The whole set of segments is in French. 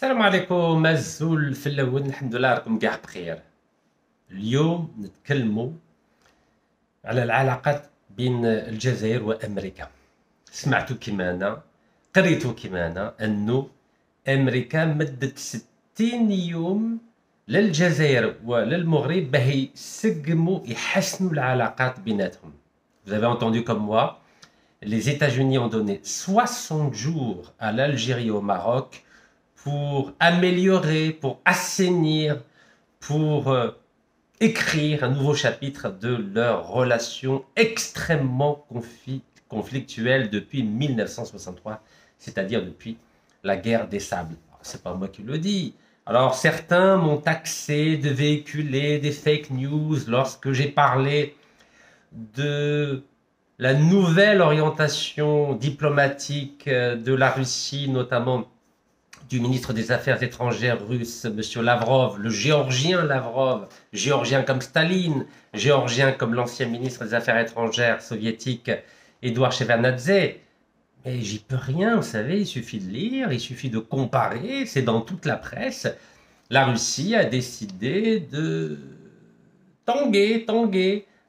السلام عليكم الزول في الاول الحمد لله راكم كاع بخير. اليوم نتكلموا على العلاقات بين الجزائر وامريكا. سمعتوا كيما انا، قريتوا كيما انا انه امريكا مدت 60 يوم للجزائر وللمغرب باه يسقموا يحسنوا العلاقات بيناتهم. Vous avez entendu comme moi, les États-Unis ont donné 60 jours à l'Algérie et au Maroc pour améliorer, pour assainir, pour écrire un nouveau chapitre de leur relation extrêmement conflictuelle depuis 1963, c'est-à-dire depuis la guerre des sables. C'est pas moi qui le dis. Alors certains m'ont taxé de véhiculer des fake news lorsque j'ai parlé de la nouvelle orientation diplomatique de la Russie, notamment du ministre des Affaires étrangères russe, M. Lavrov, le géorgien Lavrov, géorgien comme Staline, géorgien comme l'ancien ministre des Affaires étrangères soviétique, Edouard Shevardnadze. Mais j'y peux rien, vous savez, il suffit de lire, il suffit de comparer, c'est dans toute la presse. La Russie a décidé de tanguer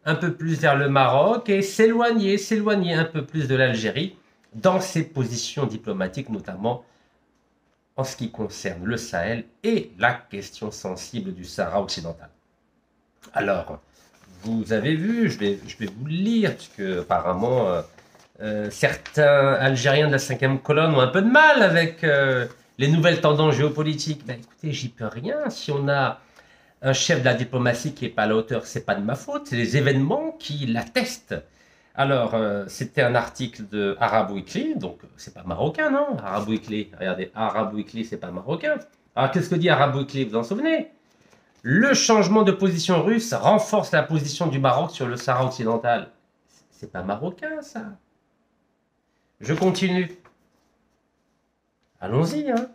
un peu plus vers le Maroc et s'éloigner un peu plus de l'Algérie dans ses positions diplomatiques, notamment en ce qui concerne le Sahel et la question sensible du Sahara occidental. Alors, vous avez vu, je vais vous le lire, puisque apparemment certains Algériens de la 5e colonne ont un peu de mal avec les nouvelles tendances géopolitiques. Ben, écoutez, j'y peux rien. Si on a un chef de la diplomatie qui n'est pas à la hauteur, c'est pas de ma faute, c'est les événements qui l'attestent. Alors, c'était un article de Arab Weekly, donc c'est pas marocain, non? Arab Weekly, regardez, Arab Weekly, c'est pas marocain. Alors, qu'est-ce que dit Arab Weekly, vous en souvenez? Le changement de position russe renforce la position du Maroc sur le Sahara occidental. C'est pas marocain, ça. Je continue. Allons-y, hein.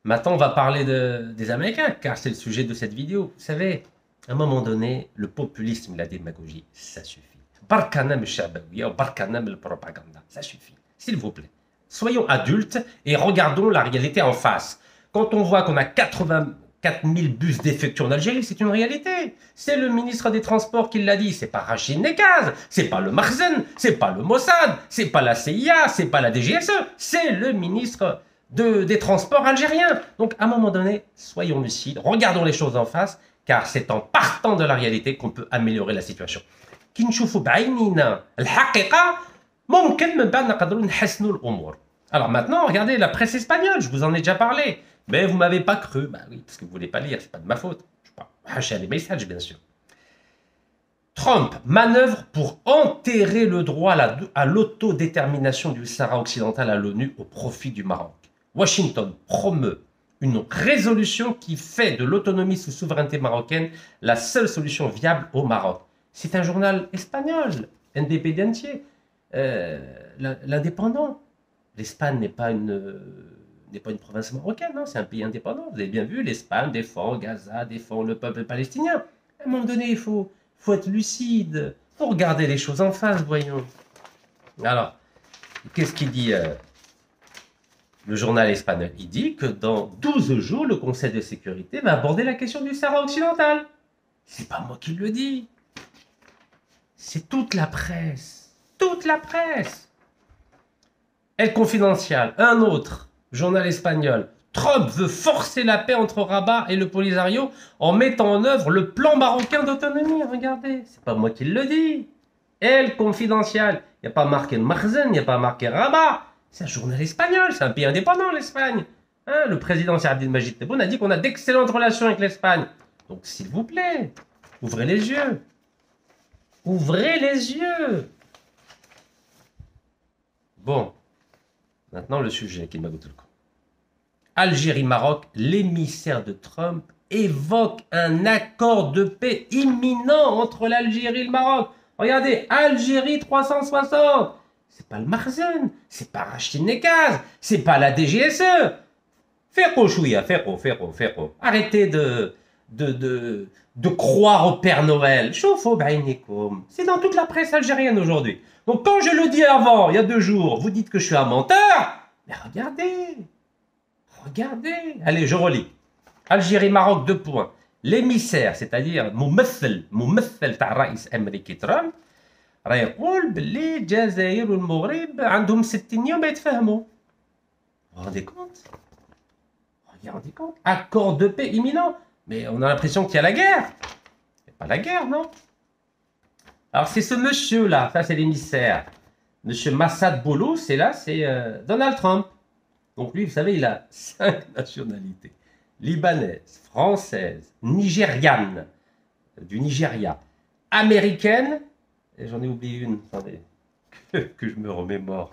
Maintenant, on va parler des Américains, car c'est le sujet de cette vidéo. Vous savez, à un moment donné, le populisme, la démagogie, ça suffit. Barkanam Shabawiya ou Barkanam le propaganda, ça suffit. S'il vous plaît, soyons adultes et regardons la réalité en face. Quand on voit qu'on a 84 000 bus défectueux en Algérie, c'est une réalité. C'est le ministre des Transports qui l'a dit. C'est pas Rachid Nekaz, c'est pas le Marzen, c'est pas le Mossad, c'est pas la CIA, c'est pas la DGSE, c'est le ministre des Transports algériens. Donc, à un moment donné, soyons lucides, regardons les choses en face, car c'est en partant de la réalité qu'on peut améliorer la situation. كي نشوفوا بعينينا الحقيقة ممكن من بعد نقدروا نحسنوا الأمور. Alors maintenant, regardez la presse espagnole, je vous en ai déjà parlé. Mais vous m'avez pas cru. Bah oui, parce que vous voulez pas lire, c'est pas de ma faute. Je sais pas, hacher les messages, bien sûr. Trump manœuvre pour enterrer le droit à l'autodétermination du Sahara occidental à l'ONU au profit du Maroc. Washington promeut une résolution qui fait de l'autonomie sous souveraineté marocaine la seule solution viable au Maroc. C'est un journal espagnol, indépendentier, l'indépendant. L'Espagne n'est pas une province marocaine, c'est un pays indépendant. Vous avez bien vu, l'Espagne défend Gaza, défend le peuple palestinien. À un moment donné, il faut être lucide, il faut regarder les choses en face, voyons. Alors, qu'est-ce qu'il dit le journal espagnol? Il dit que dans 12 jours, le Conseil de sécurité va aborder la question du Sahara occidental. C'est pas moi qui le dis. C'est toute la presse. Toute la presse. El Confidencial, un autre journal espagnol. Trump veut forcer la paix entre Rabat et le Polisario en mettant en œuvre le plan marocain d'autonomie. Regardez, c'est pas moi qui le dis. El Confidencial. Il n'y a pas marqué le Marzen, il n'y a pas marqué Rabat. C'est un journal espagnol, c'est un pays indépendant, l'Espagne. Hein, le président Majid Tebboune a dit qu'on a d'excellentes relations avec l'Espagne. Donc, s'il vous plaît, ouvrez les yeux. Ouvrez les yeux. Bon, maintenant le sujet qui m'a goûté le coup. Algérie-Maroc, l'émissaire de Trump évoque un accord de paix imminent entre l'Algérie et le Maroc. Regardez, Algérie 360. C'est pas le Marzen, c'est pas Rachid Nekaz, c'est pas la DGSE. Ferro chouïa, ferro. Arrêtez de croire au Père Noël. C'est dans toute la presse algérienne aujourd'hui. Donc quand je le dis avant, il y a 2 jours, vous dites que je suis un menteur. Mais regardez, Regardez, allez, je relis. Algérie-Maroc, 2 points. L'émissaire, c'est-à-dire ممثل تاع الرئيس الامريكي ترامب راه يقول باللي الجزائر والمغرب عندهم 60 يوم يتفاهموا. Vous vous rendez compte? Regardez compte. Accord de paix imminent. Mais on a l'impression qu'il y a la guerre. C'est pas la guerre, non? Alors c'est ce monsieur-là, ça c'est l'émissaire. Monsieur Massad Boulos, c'est là, c'est Donald Trump. Donc lui, vous savez, il a 5 nationalités. Libanaise, française, nigériane, du Nigeria, américaine, et j'en ai oublié une, attendez, que je me remémore.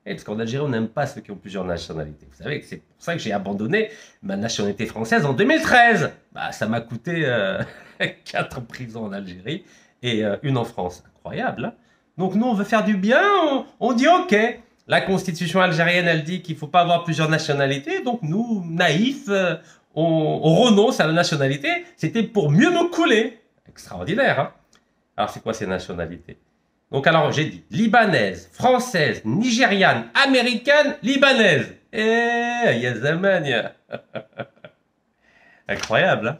Et parce qu'en Algérie, on n'aime pas ceux qui ont plusieurs nationalités. Vous savez que c'est pour ça que j'ai abandonné ma nationalité française en 2013. Bah, ça m'a coûté 4 prisons en Algérie et une en France. Incroyable, hein? Donc nous, on veut faire du bien, on dit OK. La constitution algérienne, elle dit qu'il ne faut pas avoir plusieurs nationalités. Donc nous, naïfs, on renonce à la nationalité. C'était pour mieux me couler. Extraordinaire, hein? Alors c'est quoi ces nationalités? Donc alors j'ai dit libanaise, française, nigériane, américaine, libanaise. Eh, ya zamania. Incroyable, hein?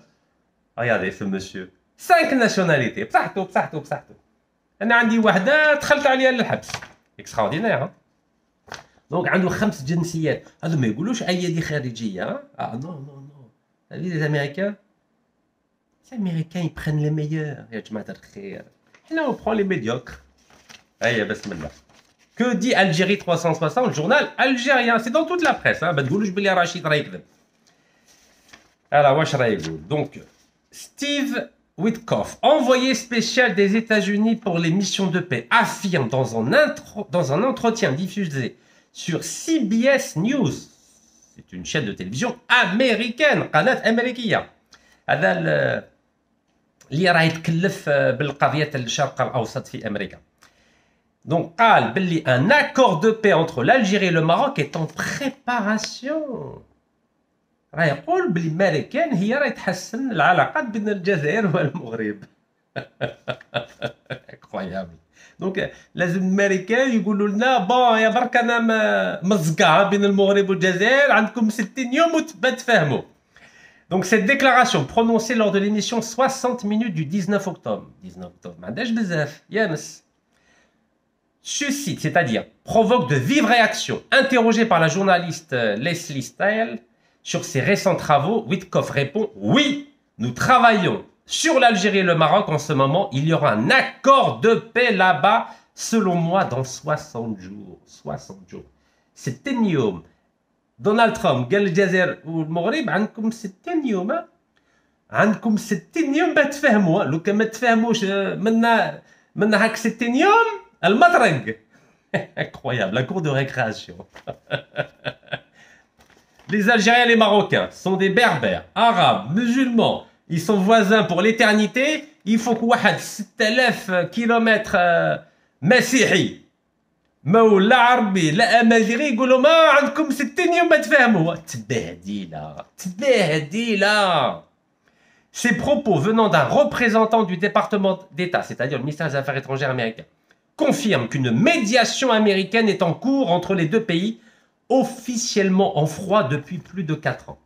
Regardez ce monsieur. 5 nationalités. بصحتو. أنا عندي وحدة دخلت عليها للحبس. Extraordinaire, hein? Donc عنده 5 جنسيات. هذو ما يقولوش أيدي خارجية. Ah non. Vous savez, les Américains, ils prennent les meilleurs. يا جماعة الخير. Et là, on prend les médiocres. Allez, bismillah. Que dit Algérie 360, le journal algérien? C'est dans toute la presse. Hein. Alors, donc, Steve Witkoff, envoyé spécial des États-Unis pour les missions de paix, affirme dans un entretien diffusé sur CBS News, c'est une chaîne de télévision américaine, قناة أمريكية. هذا اللي راه يتكلف بالقضية الشرق الأوسط في أمريكا. Donc, un accord de paix entre l'Algérie et le Maroc est en préparation. راه يقول بلي الامريكان هي راه تحسن العلاقات بين الجزائر والمغرب. Incroyable. Donc لازم الامريكان يقولوا لنا بون يا برك انا مزقه بين المغرب والجزائر عندكم 60 يوم وتفاهموا. Donc cette déclaration prononcée lors de l'émission 60 minutes du 19 octobre. 19 octobre, ما عندهاش بزاف يامس. Suscite, c'est-à-dire provoque de vives réactions. Interrogé par la journaliste Leslie Stahl sur ses récents travaux, Witkoff répond « Oui, nous travaillons sur l'Algérie et le Maroc en ce moment. Il y aura un accord de paix là-bas, selon moi, dans 60 jours. 60 jours. C'est يوم. Donald Trump قال الجزائر والمغرب عندكم 60 يوم. عندكم 60 يوم باش تفهموا. لو كان ما تفهموش من هاك 60 يوم المطرق. Incroyable, la cour de récréation. Les Algériens et les Marocains sont des berbères, arabes, musulmans. Ils sont voisins pour l'éternité. Il faut que 6000 km مسيحي ما ولا عربي لا امازيغي يقولوا ما عندكم 60 يوم ما تفهموا. تبهديله. Ces propos venant d'un représentant du département d'État, c'est-à-dire le ministère des Affaires étrangères américain, confirment qu'une médiation américaine est en cours entre les deux pays, officiellement en froid depuis plus de 4 ans.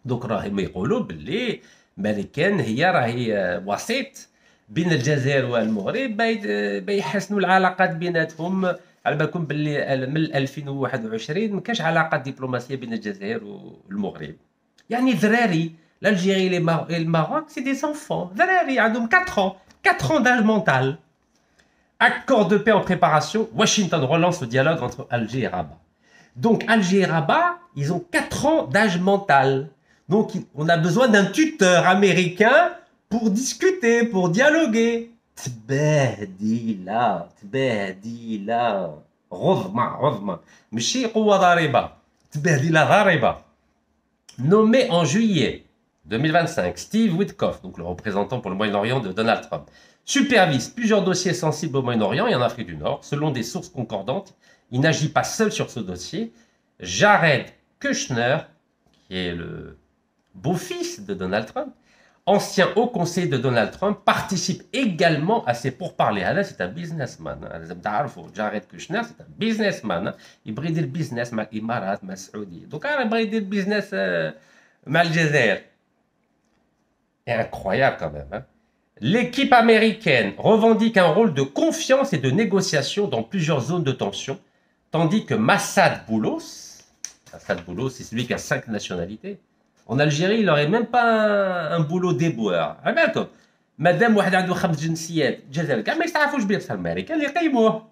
Donc راهم يقولوا باللي الامريكان هي راهي وسيط بين الجزائر والمغرب بيحسنوا العلاقات بيناتهم. على بالكم باللي من 2021 ما كاش علاقات دبلوماسيه بين الجزائر والمغرب. يعني ذراري l'Algérie et le Maroc c'est des enfants. ذراري عندهم 4 ans d'âge mental. Accord de paix en préparation, Washington relance le dialogue entre Alger et Rabat. Donc Alger et Rabat, ils ont 4 ans d'âge mental. Donc on a besoin d'un tuteur américain pour discuter, pour dialoguer. تبهديلة عظمى ماشي قوة ضاربة تبهديلة ضاربة. Nommé en juillet 2025, Steve Witkoff, donc le représentant pour le Moyen-Orient de Donald Trump, supervise plusieurs dossiers sensibles au Moyen-Orient et en Afrique du Nord. Selon des sources concordantes, il n'agit pas seul sur ce dossier. Jared Kushner, qui est le beau-fils de Donald Trump, ancien haut conseiller de Donald Trump, participe également à ces pourparlers. Ah là, c'est un businessman. Jared Kushner, c'est un businessman. Il brille le business avec les Émirats, avec les Saoudiens. Donc, il brille le business avec le Jazair. C'est incroyable quand même. Hein. L'équipe américaine revendique un rôle de confiance et de négociation dans plusieurs zones de tension, tandis que Massad Boulos, c'est celui qui a 5 nationalités. En Algérie, il n'aurait même pas un boulot déboueur. D'accord. Madame واحد عنده 5 جنسيات الجزائر كاع ما يستعرفوش بيه بصح الامريكان اللي يقيموه.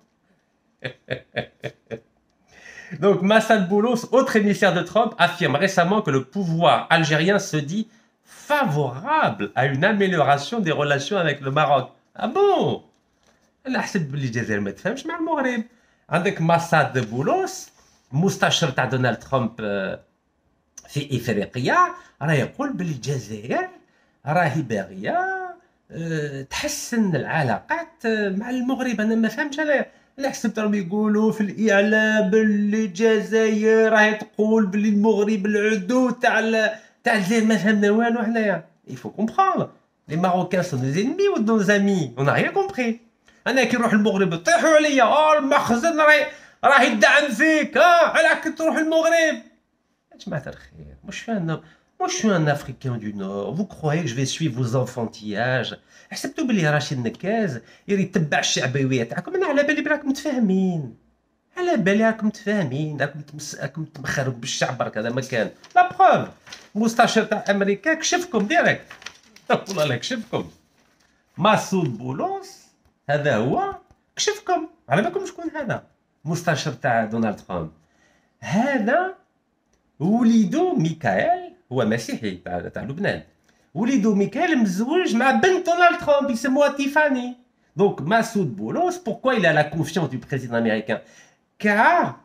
Donc Massad Boulos, autre émissaire de Trump, affirme récemment que le pouvoir algérien se dit favorable à une amélioration des relations avec le Maroc. Ah bon? انا حسب بلي الجزائر ما تفهمش مع المغرب. عندك ماساد بولوس مستشار تاع دونالد ترامب في افريقيا راه يقول بلي الجزائر راهي باغيه تحسن العلاقات مع المغرب. انا ما فهمتش انا حسبت راهم يقولوا في الاعلام بلي الجزائر راهي تقول بلي المغرب العدو تاع الجزائر. ما فهمنا والو حنايا. Il faut comprendre. Les Marocains sont nos ennemis ou nos amis? On n'a rien compris. انا كي نروح المغرب طيحوا عليا المخزن راه يدعم فيك على تروح المغرب. يا جماعه الخير Moi, je suis un Africain du Nord. Vous croyez que je vais suivre vos enfantillages? حسبتوا بلي رشيد نكاز يتبع الشعبويه تاعكم. انا على بالي راكم متفاهمين. على بالي راكم متفاهمين. راكم تمخروا بالشعب برك. هذا ما كان. لا بروف مستشار تاع امريكا كشفكم ديريكت. والله لا كشفكم. مسعود بولوس هذا هو كشفكم. على بالكم شكون هذا؟ مستشار تاع دونالد ترامب. هذا وليدو ميكائيل هو مسيحي تاع لبنان. وليدو ميكائيل مزوج مع بنت دونالد ترامب يسموها تيفاني. Donc Massoud Boulos, pourquoi il a la confiance du président américain? Car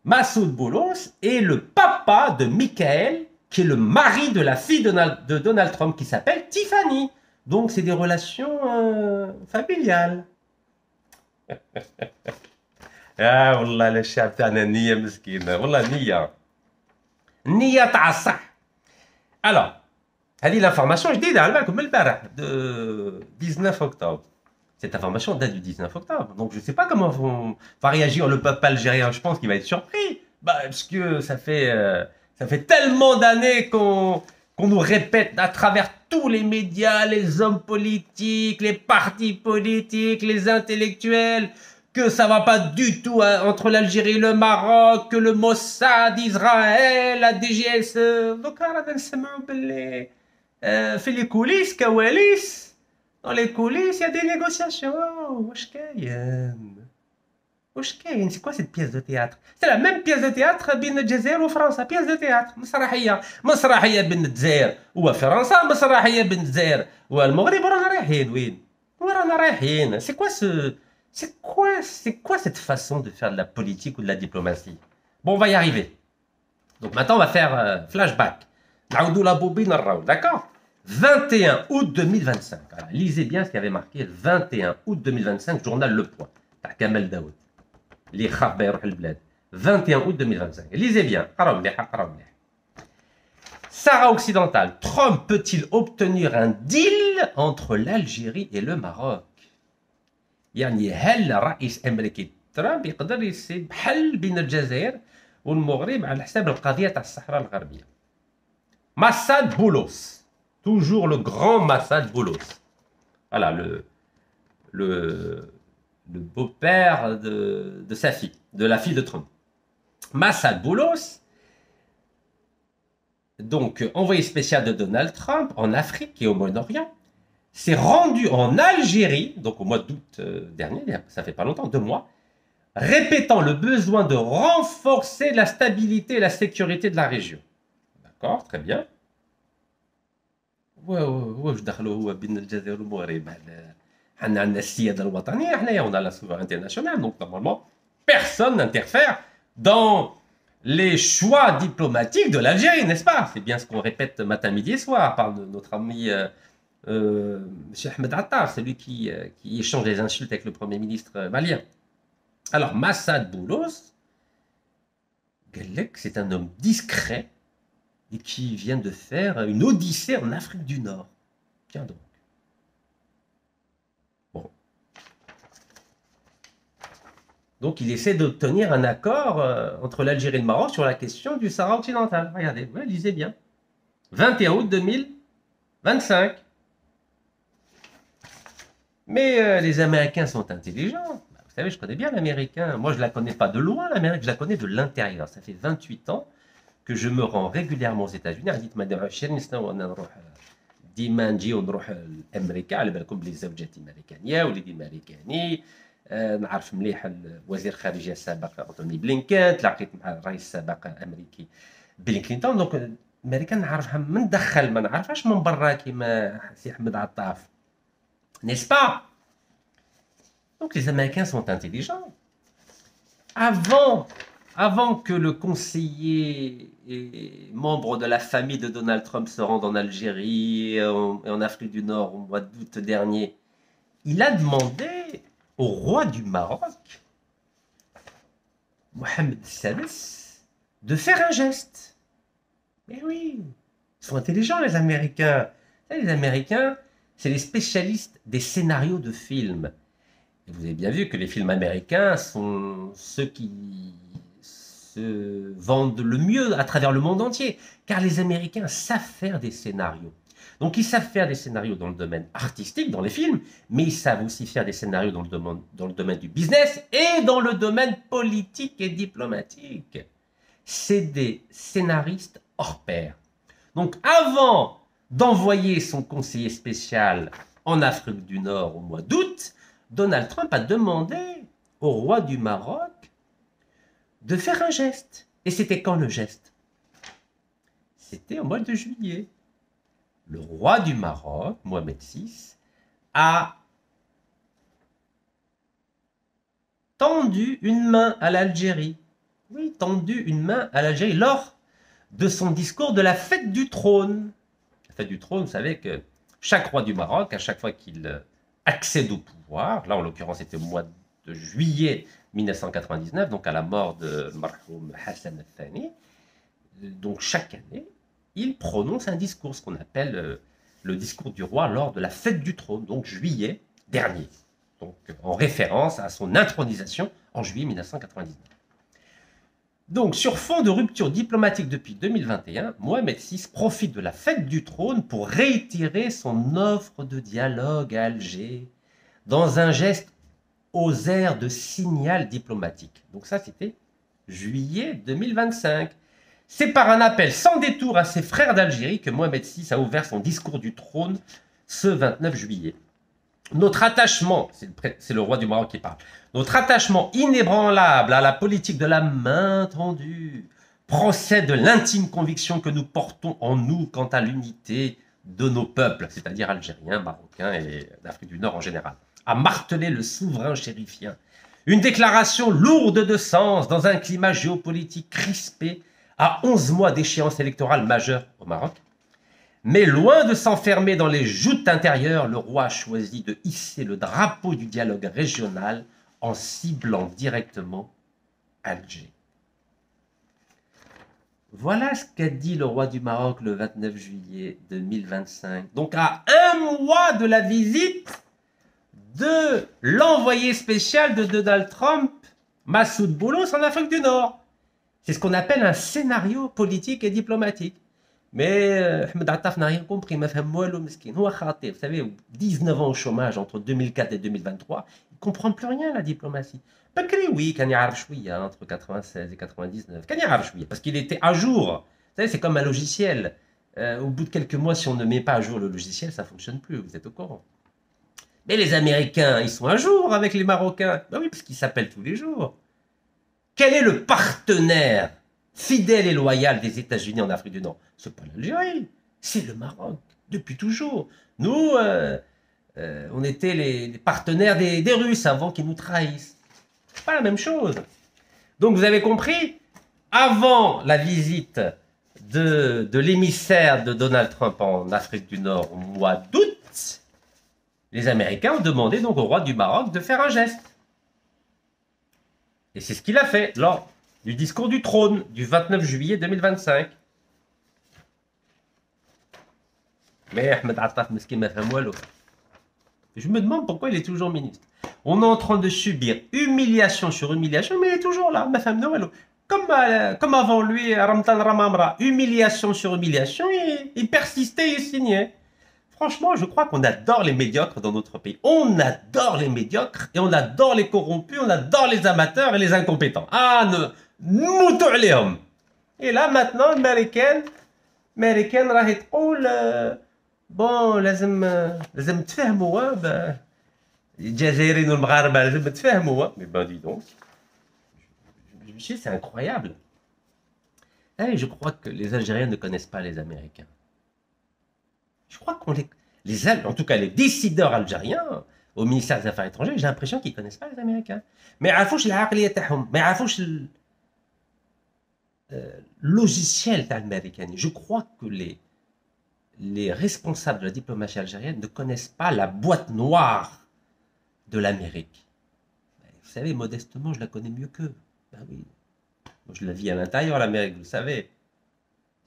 Massoud Boulos est le papa de Michael, qui est le mari de la fille de Donald Trump, qui s'appelle Tiffany. Donc c'est des relations familiales. والله الشعب تاعنا نية مسكينة. والله نية. نية تاع الصح. Alors, هذه l'information جديدة على بالكم من البارح de 19 octobre. Cette information date du 19 octobre. Donc je ne sais pas comment va réagir le peuple algérien. Je pense qu'il va être surpris. Parce que ça fait tellement d'années qu'on nous répète à travers tous les médias, les hommes politiques, les partis politiques, les intellectuels, que ça va pas du tout entre l'Algérie et le Maroc, que le Mossad, Israël, la DGSE. Donc fait les coulisses, كواليس. Dans les coulisses, il y a des négociations. واش كاين؟ C'est quoi cette pièce de théâtre? C'est la même pièce de théâtre بين الجزائر وفرنسا. pièce de théâtre. مسرحية بين الجزائر وفرنسا، مسرحية بين الجزائر والمغرب. ورانا رايحين وين؟ ورانا رايحين. C'est quoi cette façon de faire de la politique ou de la diplomatie? Bon, on va y arriver. Donc maintenant, on va faire flashback. نعاودوا la bobine الراو, d'accord? 21 août 2025. Alors, lisez bien ce qui avait marqué le 21 août 2025, journal Le Point, تاع كمال داوود. اللي خاف يروح البلاد. 21 août 2025. Lisez bien. قراو مليح. Sahara occidental. Trump peut-il obtenir un deal entre l'Algérie et le Maroc? يعني هل الرئيس الامريكي ترامب يقدر يسيب حل بين الجزائر والمغرب على حساب القضيه تاع الصحراء الغربيه؟ Massad Boulos, toujours le grand Massad Boulos. Voilà le beau-père de sa fille, de la fille de Trump. Massad Boulos, donc envoyé spécial de Donald Trump en Afrique et au Moyen-Orient, s'est rendu en Algérie, donc au mois d'août dernier, ça fait pas longtemps, 2 mois, répétant le besoin de renforcer la stabilité et la sécurité de la région. D'accord, très bien. واش دخلوا هو بين الجزائر والمغرب؟ حنا عندنا السياده الوطنيه حنايا، on a la souveraineté nationale, donc normalement personne n'interfère dans les choix diplomatiques de l'Algérie, n'est-ce pas? C'est bien ce qu'on répète matin, midi et soir par notre ami M. Ahmed Attar, celui qui échange les insultes avec le Premier ministre malien. Alors, Massad Boulos, c'est un homme discret et qui vient de faire une odyssée en Afrique du Nord. Tiens donc. Bon. Donc il essaie d'obtenir un accord entre l'Algérie et le Maroc sur la question du Sahara occidental. Regardez, ouais, lisez bien. 21 août 2025. Mais les Américains sont intelligents. Vous savez, je connais bien l'Américain. Moi, je ne la connais pas de loin, l'Amérique, je la connais de l'intérieur. Ça fait 28 ans que je me rends régulièrement aux États-Unis. ديما نجيو نروح لامريكا على بالكم بلي زوجتي امريكانيه وليدي امريكاني نعرف مليح وزير الخارجيه السابق انتوني بلينكين تلاقيت مع الرئيس السابق الامريكي بيل كلينتون دونك امريكا نعرفها من دخل ما نعرفهاش من برا كيما سي احمد عطاف n'est-ce pas? Donc les Américains sont intelligents. Avant que le conseiller et membre de la famille de Donald Trump se rende en Algérie et en Afrique du Nord au mois d'août dernier, il a demandé au roi du Maroc, Mohamed VI, de faire un geste. Mais oui, ils sont intelligents les Américains. Les Américains, c'est les spécialistes des scénarios de films. Et vous avez bien vu que les films américains sont ceux qui se vendent le mieux à travers le monde entier, car les Américains savent faire des scénarios. Donc ils savent faire des scénarios dans le domaine artistique, dans les films, mais ils savent aussi faire des scénarios dans le domaine du business et dans le domaine politique et diplomatique. C'est des scénaristes hors pair. Donc avant d'envoyer son conseiller spécial en Afrique du Nord au mois d'août, Donald Trump a demandé au roi du Maroc de faire un geste. Et c'était quand le geste? C'était au mois de juillet. Le roi du Maroc, Mohamed VI, a tendu une main à l'Algérie. Oui, tendu une main à l'Algérie lors de son discours de la fête du trône. La fête du trône, vous savez que chaque roi du Maroc, à chaque fois qu'il accède au pouvoir, là en l'occurrence c'était au mois de juillet 1999, donc à la mort de Marhoum Hassan al-Thani, donc chaque année, il prononce un discours, ce qu'on appelle le discours du roi lors de la fête du trône, donc juillet dernier, donc en référence à son intronisation en juillet 1999. Donc, sur fond de rupture diplomatique depuis 2021, Mohamed VI profite de la fête du trône pour réitérer son offre de dialogue à Alger dans un geste aux airs de signal diplomatique. Donc ça, c'était juillet 2025. C'est par un appel sans détour à ses frères d'Algérie que Mohamed VI a ouvert son discours du trône ce 29 juillet. Notre attachement, c'est le roi du Maroc qui parle, notre attachement inébranlable à la politique de la main tendue procède de l'intime conviction que nous portons en nous quant à l'unité de nos peuples, c'est-à-dire algériens, marocains et d'Afrique du Nord en général, a martelé le souverain chérifien. Une déclaration lourde de sens dans un climat géopolitique crispé à 11 mois d'échéance électorale majeure au Maroc. Mais loin de s'enfermer dans les joutes intérieures, le roi a choisi de hisser le drapeau du dialogue régional en ciblant directement Alger. Voilà ce qu'a dit le roi du Maroc le 29 juillet 2025. Donc à un mois de la visite de l'envoyé spécial de Donald Trump, Massoud Boulos, en Afrique du Nord. C'est ce qu'on appelle un scénario politique et diplomatique. Mais Ahmed Attaf n'a rien compris, vous savez, 19 ans au chômage entre 2004 et 2023, il ne comprend plus rien la diplomatie. Bakri, oui, quand il y a entre 96 et 99, quand il y a parce qu'il était à jour. Vous savez, c'est comme un logiciel. Au bout de quelques mois, si on ne met pas à jour le logiciel, ça ne fonctionne plus, vous êtes au courant. Mais les Américains, ils sont à jour avec les Marocains. Ben oui, parce qu'ils s'appellent tous les jours. Quel est le partenaire fidèle et loyal des États-Unis en Afrique du Nord? C'est pas l'Algérie, c'est le Maroc, depuis toujours. Nous, on était les partenaires des Russes avant qu'ils nous trahissent. C'est pas la même chose. Donc vous avez compris, avant la visite de l'émissaire de Donald Trump en Afrique du Nord au mois d'août, les Américains ont demandé donc au roi du Maroc de faire un geste. Et c'est ce qu'il a fait lors du discours du trône du 29 juillet 2025. Mais Ahmed Attaf, mesquin, ma femme, wallo. Je me demande pourquoi il est toujours ministre. On est en train de subir humiliation sur humiliation, mais il est toujours là, ma femme, wallo. Comme avant lui, Ramtan Ramamra, humiliation sur humiliation, il persistait, il signait. Franchement, je crois qu'on adore les médiocres dans notre pays. On adore les médiocres et on adore les corrompus, on adore les amateurs et les incompétents. Ah, nous tous. Et là, maintenant, américaine, راح تقول bon, لازم تفهموا الجزائريين والمغاربه لازم تفهموا. Mais ben dis donc, c'est incroyable. Et je crois que les Algériens ne connaissent pas les Américains. Je crois qu'on en tout cas les décideurs algériens au ministère des Affaires étrangères, j'ai l'impression qu'ils ne connaissent pas les Américains. Mais عارفوش العقلية تاعهم, ما عارفوش logiciel américain. Je crois que les responsables de la diplomatie algérienne ne connaissent pas la boîte noire de l'Amérique. Vous savez, modestement, je la connais mieux qu'eux. Ben oui. Moi, je la vis à l'intérieur, l'Amérique, vous savez.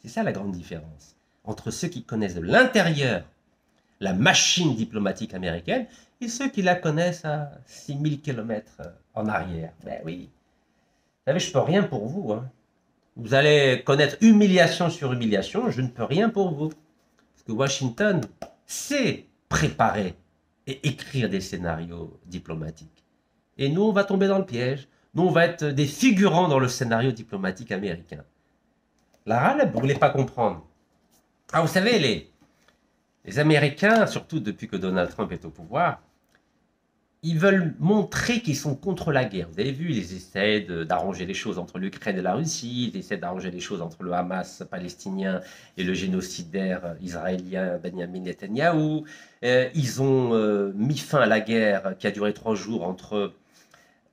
C'est ça la grande différence entre ceux qui connaissent de l'intérieur la machine diplomatique américaine et ceux qui la connaissent à 6000 km en arrière. Ben oui. Vous savez, je ne peux rien pour vous. Hein. Vous allez connaître humiliation sur humiliation, je ne peux rien pour vous. Parce que Washington sait préparer et écrire des scénarios diplomatiques. Et nous, on va tomber dans le piège. Nous, on va être des figurants dans le scénario diplomatique américain. Là, vous ne voulez pas comprendre. Ah, vous savez, les Américains, surtout depuis que Donald Trump est au pouvoir, ils veulent montrer qu'ils sont contre la guerre. Vous avez vu, ils essaient d'arranger les choses entre l'Ukraine et la Russie, ils essaient d'arranger les choses entre le Hamas palestinien et le génocidaire israélien Benjamin Netanyahou. Ils ont mis fin à la guerre qui a duré 3 jours entre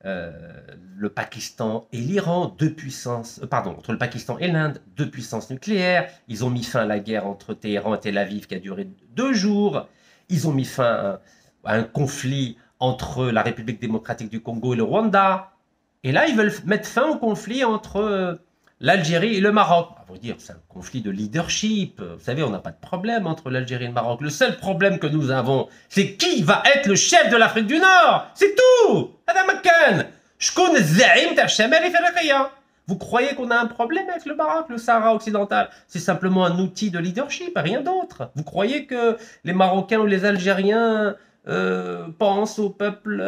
le Pakistan et l'Iran, entre le Pakistan et l'Inde, 2 puissances nucléaires. Ils ont mis fin à la guerre entre Téhéran et Tel Aviv qui a duré 2 jours. Ils ont mis fin à un conflit entre la République démocratique du Congo et le Rwanda. Et là, ils veulent mettre fin au conflit entre l'Algérie et le Maroc. À vrai dire, c'est un conflit de leadership. Vous savez, on n'a pas de problème entre l'Algérie et le Maroc. Le seul problème que nous avons, c'est qui va être le chef de l'Afrique du Nord. C'est tout. Vous croyez qu'on a un problème avec le Maroc, le Sahara occidental? C'est simplement un outil de leadership, rien d'autre. Vous croyez que les Marocains ou les Algériens pensent au peuple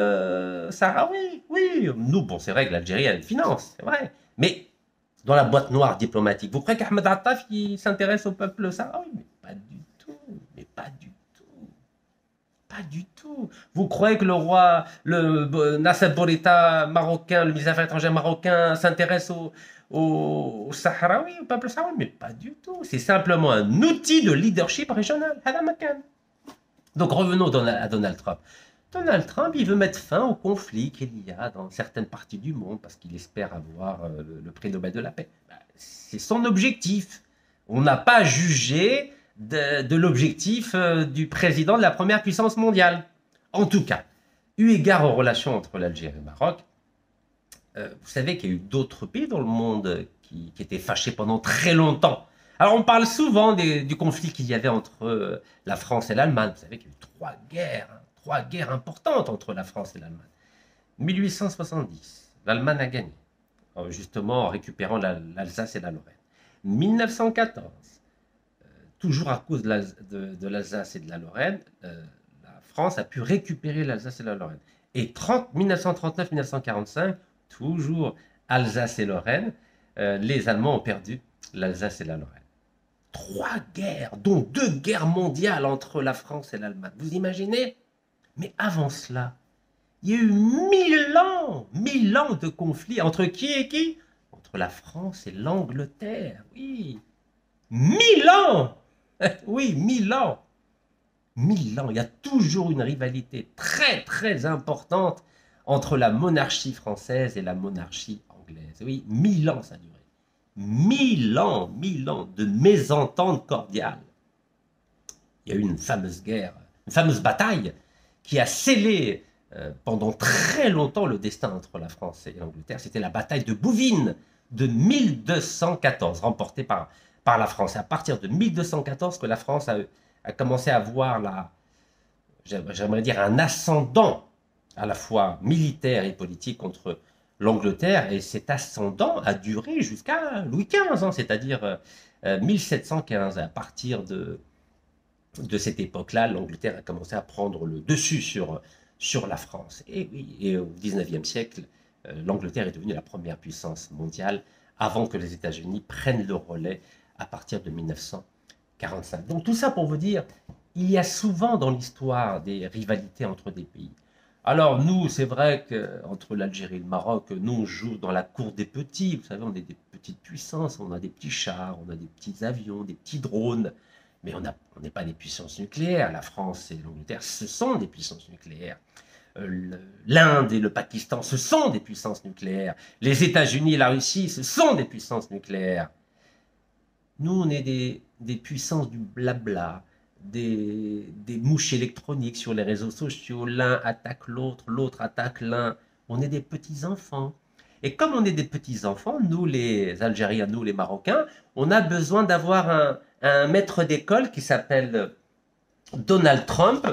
sahraoui? Oui, nous, bon, c'est vrai que l'Algérie a une finance, c'est vrai. Mais dans la boîte noire diplomatique, vous croyez qu'Ahmed Attaf s'intéresse au peuple sahraoui? Mais pas du tout, mais pas du tout. Pas du tout. Vous croyez que le roi, Nasser Bourita marocain, le ministre des Affaires étrangères marocain, s'intéresse au Sahraoui, au peuple sahraoui? Mais pas du tout. C'est simplement un outil de leadership régional. Donc revenons à Donald Trump. Donald Trump, il veut mettre fin au conflit qu'il y a dans certaines parties du monde parce qu'il espère avoir le prix Nobel de la paix. C'est son objectif. On n'a pas jugé de l'objectif du président de la première puissance mondiale. En tout cas, eu égard aux relations entre l'Algérie et le Maroc, vous savez qu'il y a eu d'autres pays dans le monde qui étaient fâchés pendant très longtemps. Alors on parle souvent du conflit qu'il y avait entre la France et l'Allemagne. Vous savez qu'il y a eu 3 guerres importantes entre la France et l'Allemagne. 1870, l'Allemagne a gagné, justement en récupérant l'Alsace et la Lorraine. 1914, toujours à cause de l'Alsace et de la Lorraine, la France a pu récupérer l'Alsace et la Lorraine. Et 1939-1945, toujours Alsace et Lorraine, les Allemands ont perdu l'Alsace et la Lorraine. 3 guerres, dont 2 guerres mondiales entre la France et l'Allemagne. Vous imaginez? Mais avant cela, il y a eu 1000 ans de conflits entre qui et qui? Entre la France et l'Angleterre, oui. 1000 ans. Oui, 1000 ans. 1000 ans. Il y a toujours une rivalité très, très importante entre la monarchie française et la monarchie anglaise. Oui, 1000 ans ça a duré. 1000 ans de mésentente cordiale. Il y a eu une fameuse guerre, une fameuse bataille qui a scellé pendant très longtemps le destin entre la France et l'Angleterre. C'était la bataille de Bouvines de 1214, remportée par la France. C'est à partir de 1214 que la France a commencé à avoir j'aimerais dire, un ascendant à la fois militaire et politique contre l'Angleterre, et cet ascendant a duré jusqu'à Louis XV, hein, c'est-à-dire 1715. À partir de cette époque-là, l'Angleterre a commencé à prendre le dessus sur la France. Et au XIXe siècle, l'Angleterre est devenue la première puissance mondiale avant que les États-Unis prennent le relais à partir de 1945. Donc tout ça pour vous dire, il y a souvent dans l'histoire des rivalités entre des pays. Alors nous, c'est vrai qu'entre l'Algérie et le Maroc, nous on joue dans la cour des petits. Vous savez, on est des petites puissances, on a des petits chars, on a des petits avions, des petits drones. Mais on n'est pas des puissances nucléaires. La France et l'Angleterre, ce sont des puissances nucléaires. L'Inde et le Pakistan, ce sont des puissances nucléaires. Les États-Unis et la Russie, ce sont des puissances nucléaires. Nous, on est des puissances du blabla, des mouches électroniques sur les réseaux sociaux. L'un attaque l'autre, l'autre attaque l'un. On est des petits-enfants. Et comme on est des petits-enfants, nous les Algériens, nous les Marocains, on a besoin d'avoir un maître d'école qui s'appelle Donald Trump,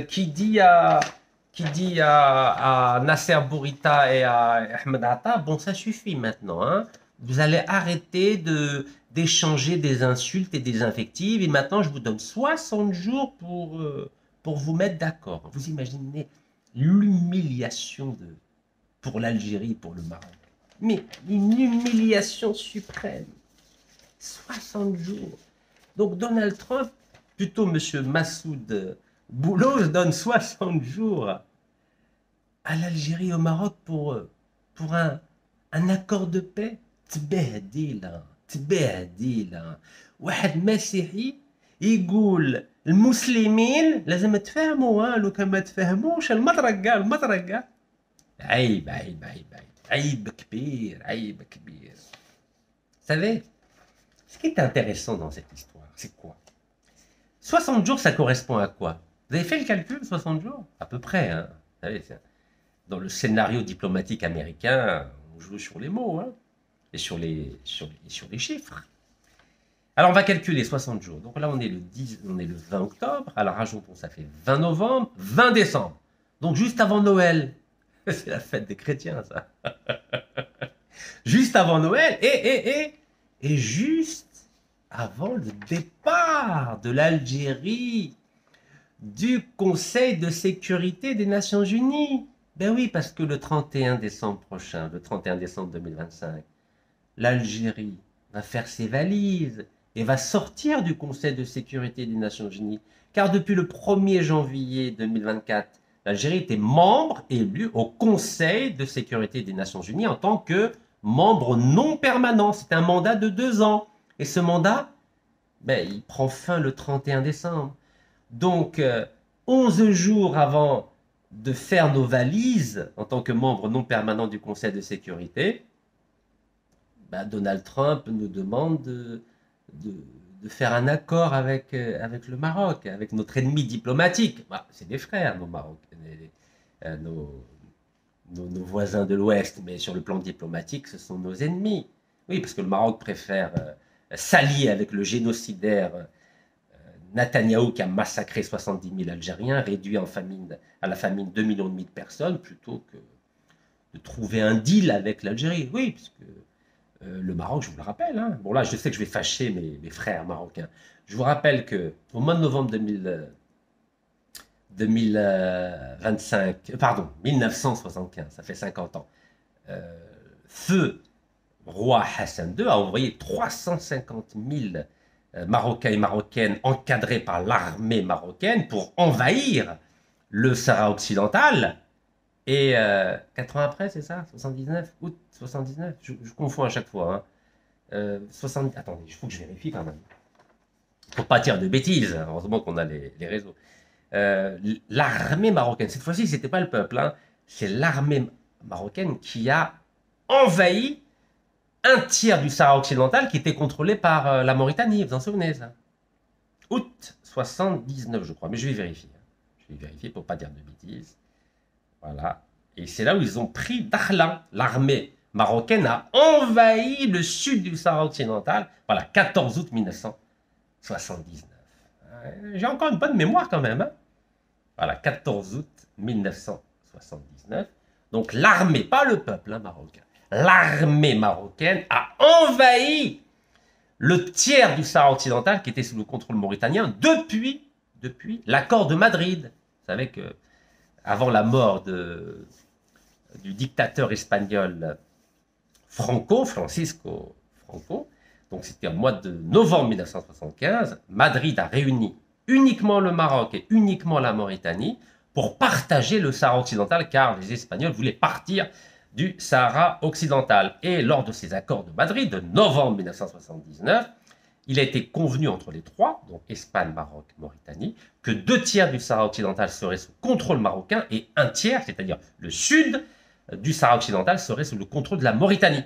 qui dit à Nasser Bourita et à Ahmed Atta, bon ça suffit maintenant, hein, vous allez arrêter d'échanger des insultes et des invectives, et maintenant je vous donne 60 jours pour vous mettre d'accord. Vous imaginez l'humiliation pour l'Algérie, pour le Maroc. Mais une humiliation suprême. 60 jours. Donc Donald Trump, plutôt M. Massoud Boulos, donne 60 jours à l'Algérie et au Maroc pour un accord de paix. تبهديلة تبهديلة. واحد مسيحي يقول المسلمين لازم تفهموا، لو كان ما تفهموش المطرقة المطرقة. عيب عيب عيب عيب عيب كبير عيب كبير. Vous savez, ce qui est intéressant dans cette histoire, c'est quoi? 60 jours, ça correspond à quoi? Vous avez fait le calcul, 60 jours? À peu près, hein. Vous savez, dans le scénario diplomatique américain, on joue sur les mots, hein, et sur les chiffres. Alors, on va calculer 60 jours. Donc là, on est le 20 octobre. Alors, rajoutons, ça fait 20 novembre, 20 décembre. Donc, juste avant Noël. C'est la fête des chrétiens, ça. Juste avant Noël et juste avant le départ de l'Algérie du Conseil de sécurité des Nations Unies. Ben oui, parce que le 31 décembre prochain, le 31 décembre 2025, l'Algérie va faire ses valises et va sortir du Conseil de sécurité des Nations Unies. Car depuis le 1er janvier 2024, l'Algérie était membre élu au Conseil de sécurité des Nations Unies en tant que membre non permanent. C'est un mandat de 2 ans. Et ce mandat, ben, il prend fin le 31 décembre. Donc, 11 jours avant de faire nos valises en tant que membre non permanent du Conseil de sécurité, ben, Donald Trump nous demande de faire un accord avec le Maroc, avec notre ennemi diplomatique. Bah, c'est des frères, nos Marocains, nos voisins de l'Ouest, mais sur le plan diplomatique, ce sont nos ennemis. Oui, parce que le Maroc préfère s'allier avec le génocidaire Netanyahou qui a massacré 70 000 Algériens, réduit à la famine 2,5 millions de personnes, plutôt que de trouver un deal avec l'Algérie. Oui, parce que le Maroc, je vous le rappelle, hein, bon là je sais que je vais fâcher mes frères marocains, je vous rappelle qu'au mois de novembre 1975, ça fait 50 ans, feu roi Hassan II a envoyé 350 000 Marocains et Marocaines encadrés par l'armée marocaine pour envahir le Sahara occidental. Et 4 ans après, c'est ça? 79? Août 79? Je confonds à chaque fois. Hein. Attendez, il faut que je vérifie quand même. Pour pas dire de bêtises, heureusement qu'on a les réseaux. L'armée marocaine, cette fois-ci, c'était pas le peuple, hein, c'est l'armée marocaine qui a envahi un tiers du Sahara occidental qui était contrôlé par la Mauritanie. Vous en souvenez, ça? Août 79, je crois, mais je vais vérifier. Je vais vérifier pour pas dire de bêtises. Voilà. Et c'est là où ils ont pris Dakhla. L'armée marocaine a envahi le sud du Sahara occidental. Voilà, 14 août 1979. J'ai encore une bonne mémoire quand même. Hein. Voilà, 14 août 1979. Donc l'armée, pas le peuple hein, marocain, l'armée marocaine a envahi le tiers du Sahara occidental qui était sous le contrôle mauritanien depuis l'accord de Madrid. Vous savez que avant la mort du dictateur espagnol Francisco Franco, donc c'était au mois de novembre 1975, Madrid a réuni uniquement le Maroc et uniquement la Mauritanie pour partager le Sahara occidental, car les Espagnols voulaient partir du Sahara occidental. Et lors de ces accords de Madrid de novembre 1979, il a été convenu entre les trois, donc Espagne, Maroc, Mauritanie, que 2 tiers du Sahara occidental seraient sous contrôle marocain et 1 tiers, c'est-à-dire le sud du Sahara occidental, serait sous le contrôle de la Mauritanie.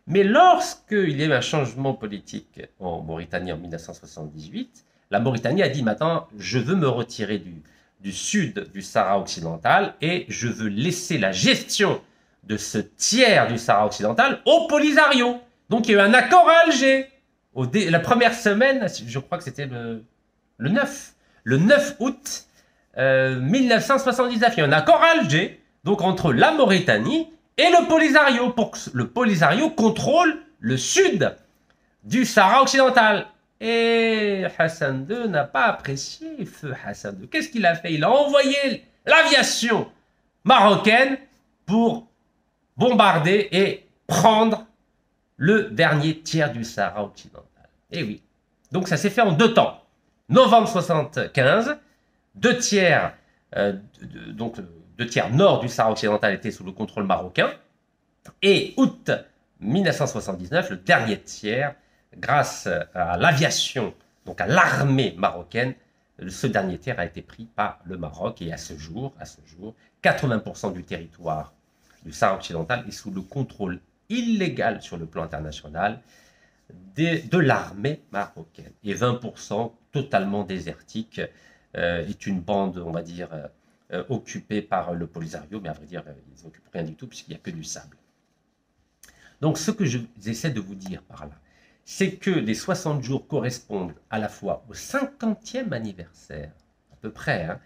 Mais lorsqu'il y a eu un changement politique en Mauritanie en 1978, la Mauritanie a dit maintenant, je veux me retirer du sud du Sahara occidental et je veux laisser la gestion de ce tiers du Sahara occidental au Polisario. Donc il y a eu un accord à Alger. La première semaine, je crois que c'était le 9 août 1979, il y a un accord à Alger, donc entre la Mauritanie et le Polisario, pour que le Polisario contrôle le sud du Sahara occidental. Et Hassan II n'a pas apprécié feu Hassan II. Qu'est-ce qu'il a fait? Il a envoyé l'aviation marocaine pour bombarder et prendre le dernier tiers du Sahara occidental. Et oui. Donc ça s'est fait en 2 temps. Novembre 75, 2 tiers, donc 2 tiers nord du Sahara occidental étaient sous le contrôle marocain. Et août 1979, le dernier tiers, grâce à l'aviation, donc à l'armée marocaine, ce dernier tiers a été pris par le Maroc. Et à ce jour, 80% du territoire du Sahara occidental est sous le contrôle illégal sur le plan international de l'armée marocaine. Et 20% totalement désertique est une bande, on va dire, occupée par le Polisario, mais à vrai dire, ils n'occupent rien du tout puisqu'il n'y a que du sable. Donc ce que j'essaie de vous dire par là, c'est que les 60 jours correspondent à la fois au 50e anniversaire, à peu près, hein,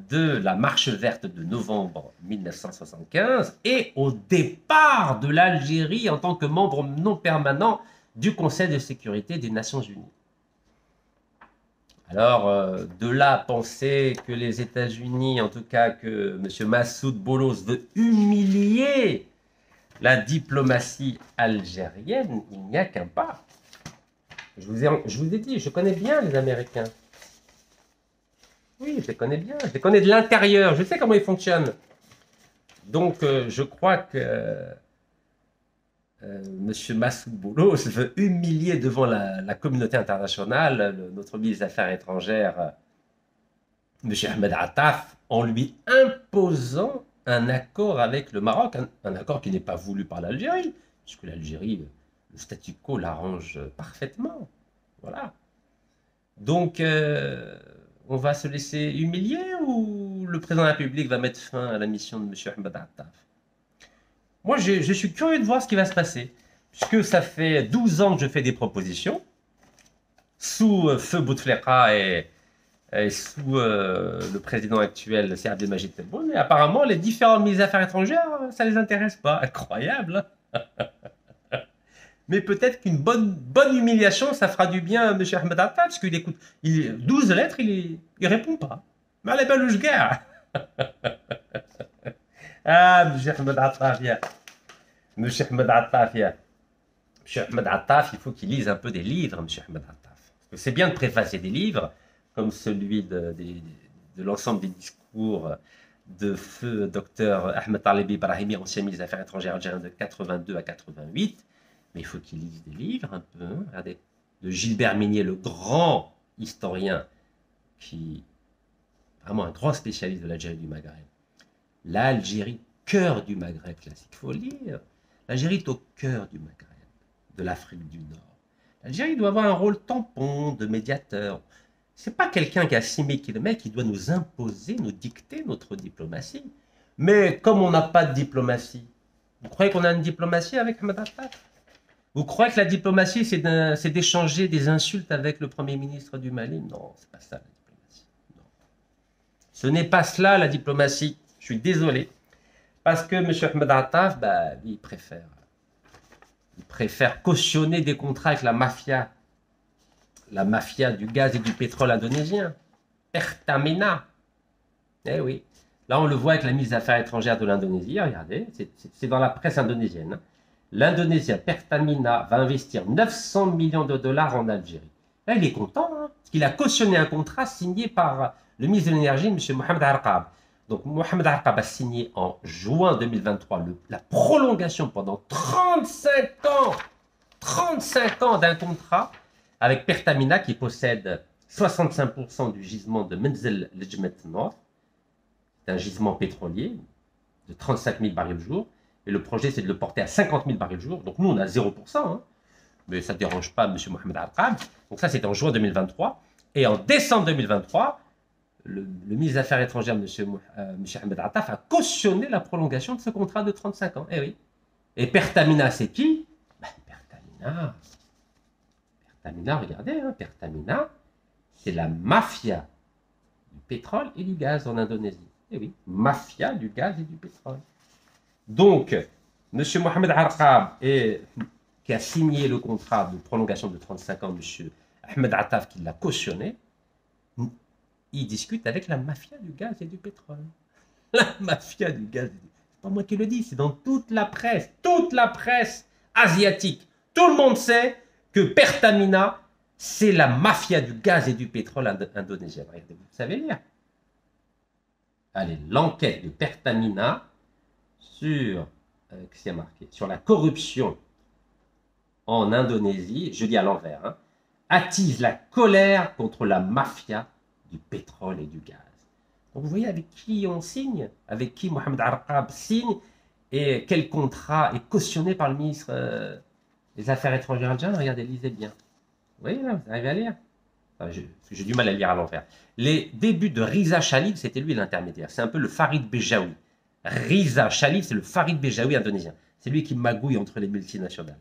de la marche verte de novembre 1975 et au départ de l'Algérie en tant que membre non permanent du Conseil de sécurité des Nations Unies. Alors, de là à penser que les États-Unis, en tout cas que M. Massoud Boulos veut humilier la diplomatie algérienne, il n'y a qu'un pas. Je vous ai dit, je connais bien les Américains. Oui, je les connais bien, je les connais de l'intérieur, je sais comment ils fonctionnent. Donc, je crois que M. Massoud Boulos veut humilier devant la communauté internationale notre ministre des Affaires étrangères, M. Ahmed Attaf, en lui imposant un accord avec le Maroc, un accord qui n'est pas voulu par l'Algérie, puisque l'Algérie, le statu quo l'arrange parfaitement. Voilà. Donc, on va se laisser humilier ou le président de la République va mettre fin à la mission de M. Ahmed Attaf? Moi, je suis curieux de voir ce qui va se passer, puisque ça fait 12 ans que je fais des propositions, sous feu Bouteflika et sous le président actuel, c'est Abdelmajid Tebboune, et apparemment, les différents ministres des Affaires étrangères, ça ne les intéresse pas. Incroyable, hein. Mais peut-être qu'une bonne humiliation, ça fera du bien à M. Ahmed Attaf, parce qu'il écoute 12 lettres, il répond pas. Mais allez, balouche gare. Ah, M. Ahmed Attaf, viens. M. Ahmed Attaf, viens. M. Ahmed Attaf, il faut qu'il lise un peu des livres, M. Ahmed Attaf. C'est bien de préfacer des livres, comme celui de l'ensemble des discours de feu Dr Ahmed Taleb Ibrahimi, ancien ministre des Affaires étrangères algérien de 82 à 88. Mais il faut qu'il lise des livres un peu. Hein. Regardez, de Gilbert Minier, le grand historien, qui vraiment un grand spécialiste de l'Algérie du Maghreb. L'Algérie, cœur du Maghreb classique. Il faut lire. L'Algérie est au cœur du Maghreb, de l'Afrique du Nord. L'Algérie doit avoir un rôle tampon, de médiateur. C'est pas quelqu'un qui a 6000 km qui doit nous imposer, nous dicter notre diplomatie. Mais comme on n'a pas de diplomatie, vous croyez qu'on a une diplomatie avec Ahmed Attaf? Vous croyez que la diplomatie, c'est d'échanger des insultes avec le Premier ministre du Mali? Non, c'est pas ça la diplomatie. Non. Ce n'est pas cela la diplomatie. Je suis désolé. Parce que M. Ahmed Attaf, bah, il préfère cautionner des contrats avec la mafia du gaz et du pétrole indonésien. Pertamina. Eh oui. Là, on le voit avec la ministre des Affaires étrangères de l'Indonésie. Regardez, c'est dans la presse indonésienne. L'Indonésien Pertamina va investir 900 millions de dollars en Algérie. Là, il est content, hein, parce qu'il a cautionné un contrat signé par le ministre de l'Énergie, M. Mohamed Arqab. Donc, Mohamed Arqab a signé en juin 2023 la prolongation pendant 35 ans d'un contrat avec Pertamina qui possède 65% du gisement de Menzel Lejmet Nord. C'est un gisement pétrolier de 35 000 barils jour. Et le projet, c'est de le porter à 50 000 barils jour. Donc nous, on a 0%. Hein, mais ça ne dérange pas M. Mohamed Arqab. Donc ça, c'était en juin 2023. Et en décembre 2023, le ministre des Affaires étrangères, M. Ahmed Attaf, a cautionné la prolongation de ce contrat de 35 ans. Eh oui. Et Pertamina, c'est qui? Pertamina, regardez, hein, Pertamina, c'est la mafia du pétrole et du gaz en Indonésie. Eh oui, mafia du gaz et du pétrole. Donc, M. Mohamed Arqab, qui a signé le contrat de prolongation de 35 ans, M. Ahmed Attaf, qui l'a cautionné, il discute avec la mafia du gaz et du pétrole. La mafia du gaz et du pétrole. C'est pas moi qui le dis, c'est dans toute la presse asiatique. Tout le monde sait que Pertamina, c'est la mafia du gaz et du pétrole indonésien. Regardez, vous savez lire. Allez, l'enquête de Pertamina sur, qu'est-ce qu'il y a marqué, sur la corruption en Indonésie, je dis à l'envers, hein, attise la colère contre la mafia du pétrole et du gaz. Donc vous voyez avec qui on signe, avec qui Mohamed Arqab signe, et quel contrat est cautionné par le ministre des Affaires étrangères algérien. Regardez, lisez bien. Vous voyez là, vous arrivez à lire? Enfin, j'ai du mal à lire à l'envers. Les débuts de Riza Khalid, c'était lui l'intermédiaire. C'est un peu le Farid Bejaoui. Riza Khalid, c'est le Farid Bejaoui indonésien. C'est lui qui magouille entre les multinationales.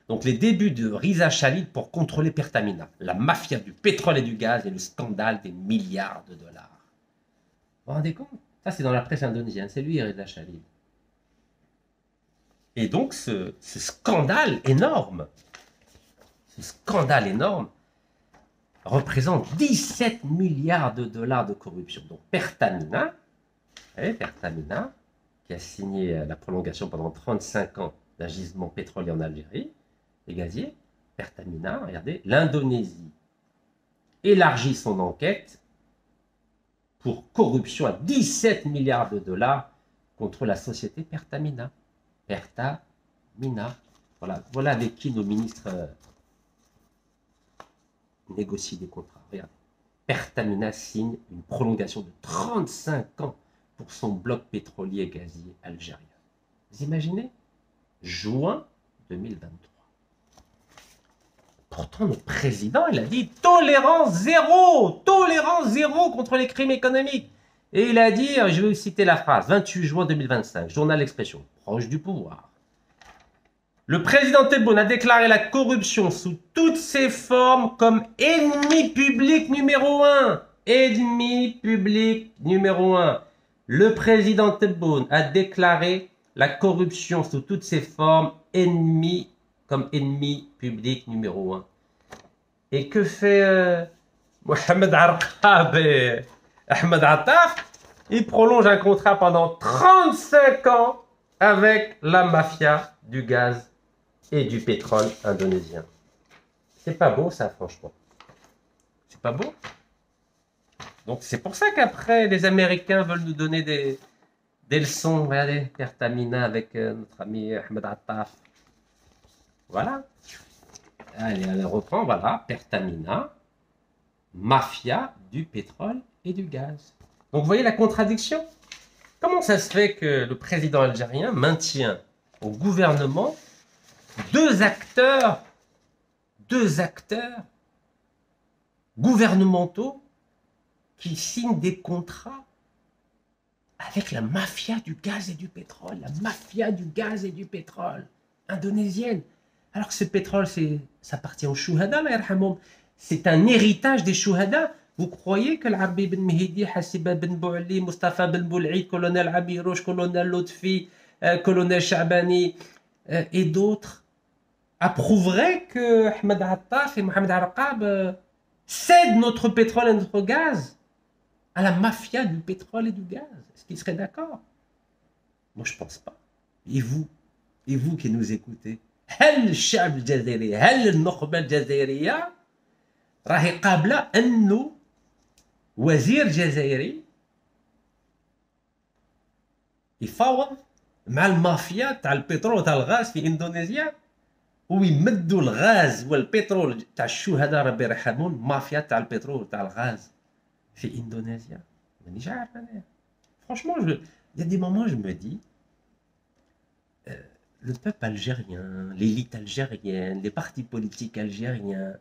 Donc les débuts de Riza Khalid pour contrôler Pertamina, la mafia du pétrole et du gaz et le scandale des milliards de dollars. Vous vous rendez compte? Ça, c'est dans la presse indonésienne. C'est lui, Riza Khalid. Et donc, ce scandale énorme, représente 17 milliards de dollars de corruption. Donc, Pertamina, qui a signé la prolongation pendant 35 ans d'un gisement pétrolier en Algérie, et gazier, Pertamina, regardez, l'Indonésie élargit son enquête pour corruption à 17 milliards de dollars contre la société Pertamina. Pertamina. Voilà avec qui nos ministres négocient des contrats. Regardez. Pertamina signe une prolongation de 35 ans pour son bloc pétrolier et gazier algérien. Vous imaginez? Juin 2023. Pourtant, notre président, il a dit tolérance zéro contre les crimes économiques. Et il a dit, je vais vous citer la phrase, 28 juin 2025, journal L'Expression, proche du pouvoir. Le président Tebboune a déclaré la corruption sous toutes ses formes comme ennemi public numéro 1. Ennemi public numéro 1. Le président Tebboune a déclaré la corruption sous toutes ses formes comme ennemi public numéro 1. Et que fait Mohamed Arqab et Ahmed Attaf? Il prolonge un contrat pendant 35 ans avec la mafia du gaz et du pétrole indonésien. C'est pas beau ça, franchement. C'est pas beau. Donc c'est pour ça qu'après, les Américains veulent nous donner des leçons. Regardez, Pertamina avec notre ami Ahmed Attaf. Voilà. Allez, elle reprend, voilà, Pertamina, mafia du pétrole et du gaz. Donc vous voyez la contradiction? Comment ça se fait que le président algérien maintient au gouvernement deux acteurs gouvernementaux qui signent des contrats avec la mafia du gaz et du pétrole, la mafia du gaz et du pétrole indonésienne? Alors que ce pétrole, ça appartient aux chouhada, c'est un héritage des chouhada. Vous croyez que l'Arbi Ben Mehdi, Hassiba Ben Bouali, Mustafa Ben Boul'i, colonel Abirouche, colonel Lotfi, colonel Chabani et d'autres approuveraient que Ahmed Attaf et Mohamed Arqab cèdent notre pétrole et notre gaz à la mafia du pétrole et du gaz? Est-ce qu'ils seraient d'accord? Moi, je ne pense pas. Et vous qui nous écoutez, هل الشعب الجزائري هل النخبة الجزائرية راهي قابلة أنه وزير جزائري يفاوض مع المافيا تاع البترول تاع الغاز في اندونيسيا ويمدوا الغاز والبترول تاع الشهداء ربي يرحمهم مافيا تاع البترول تاع الغاز في اندونيسيا؟ مانيش عارف انا. Franchement, il y a des moments je me dis le peuple algérien, l'élite algérienne, les partis politiques algériens,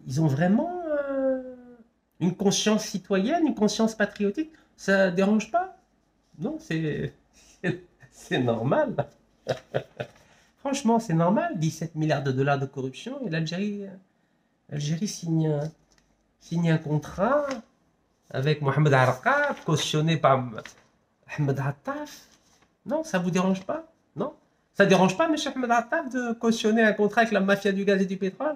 ils ont vraiment une conscience citoyenne, une conscience patriotique. Ça ne dérange pas? Non, c'est normal. Franchement, c'est normal. 17 milliards de dollars de corruption et l'Algérie signe un contrat avec Mohamed Arqab, cautionné par Ahmed Attaf. Non, ça vous dérange pas? Non? Ça dérange pas, M. Ahmed Attaf, de cautionner un contrat avec la mafia du gaz et du pétrole?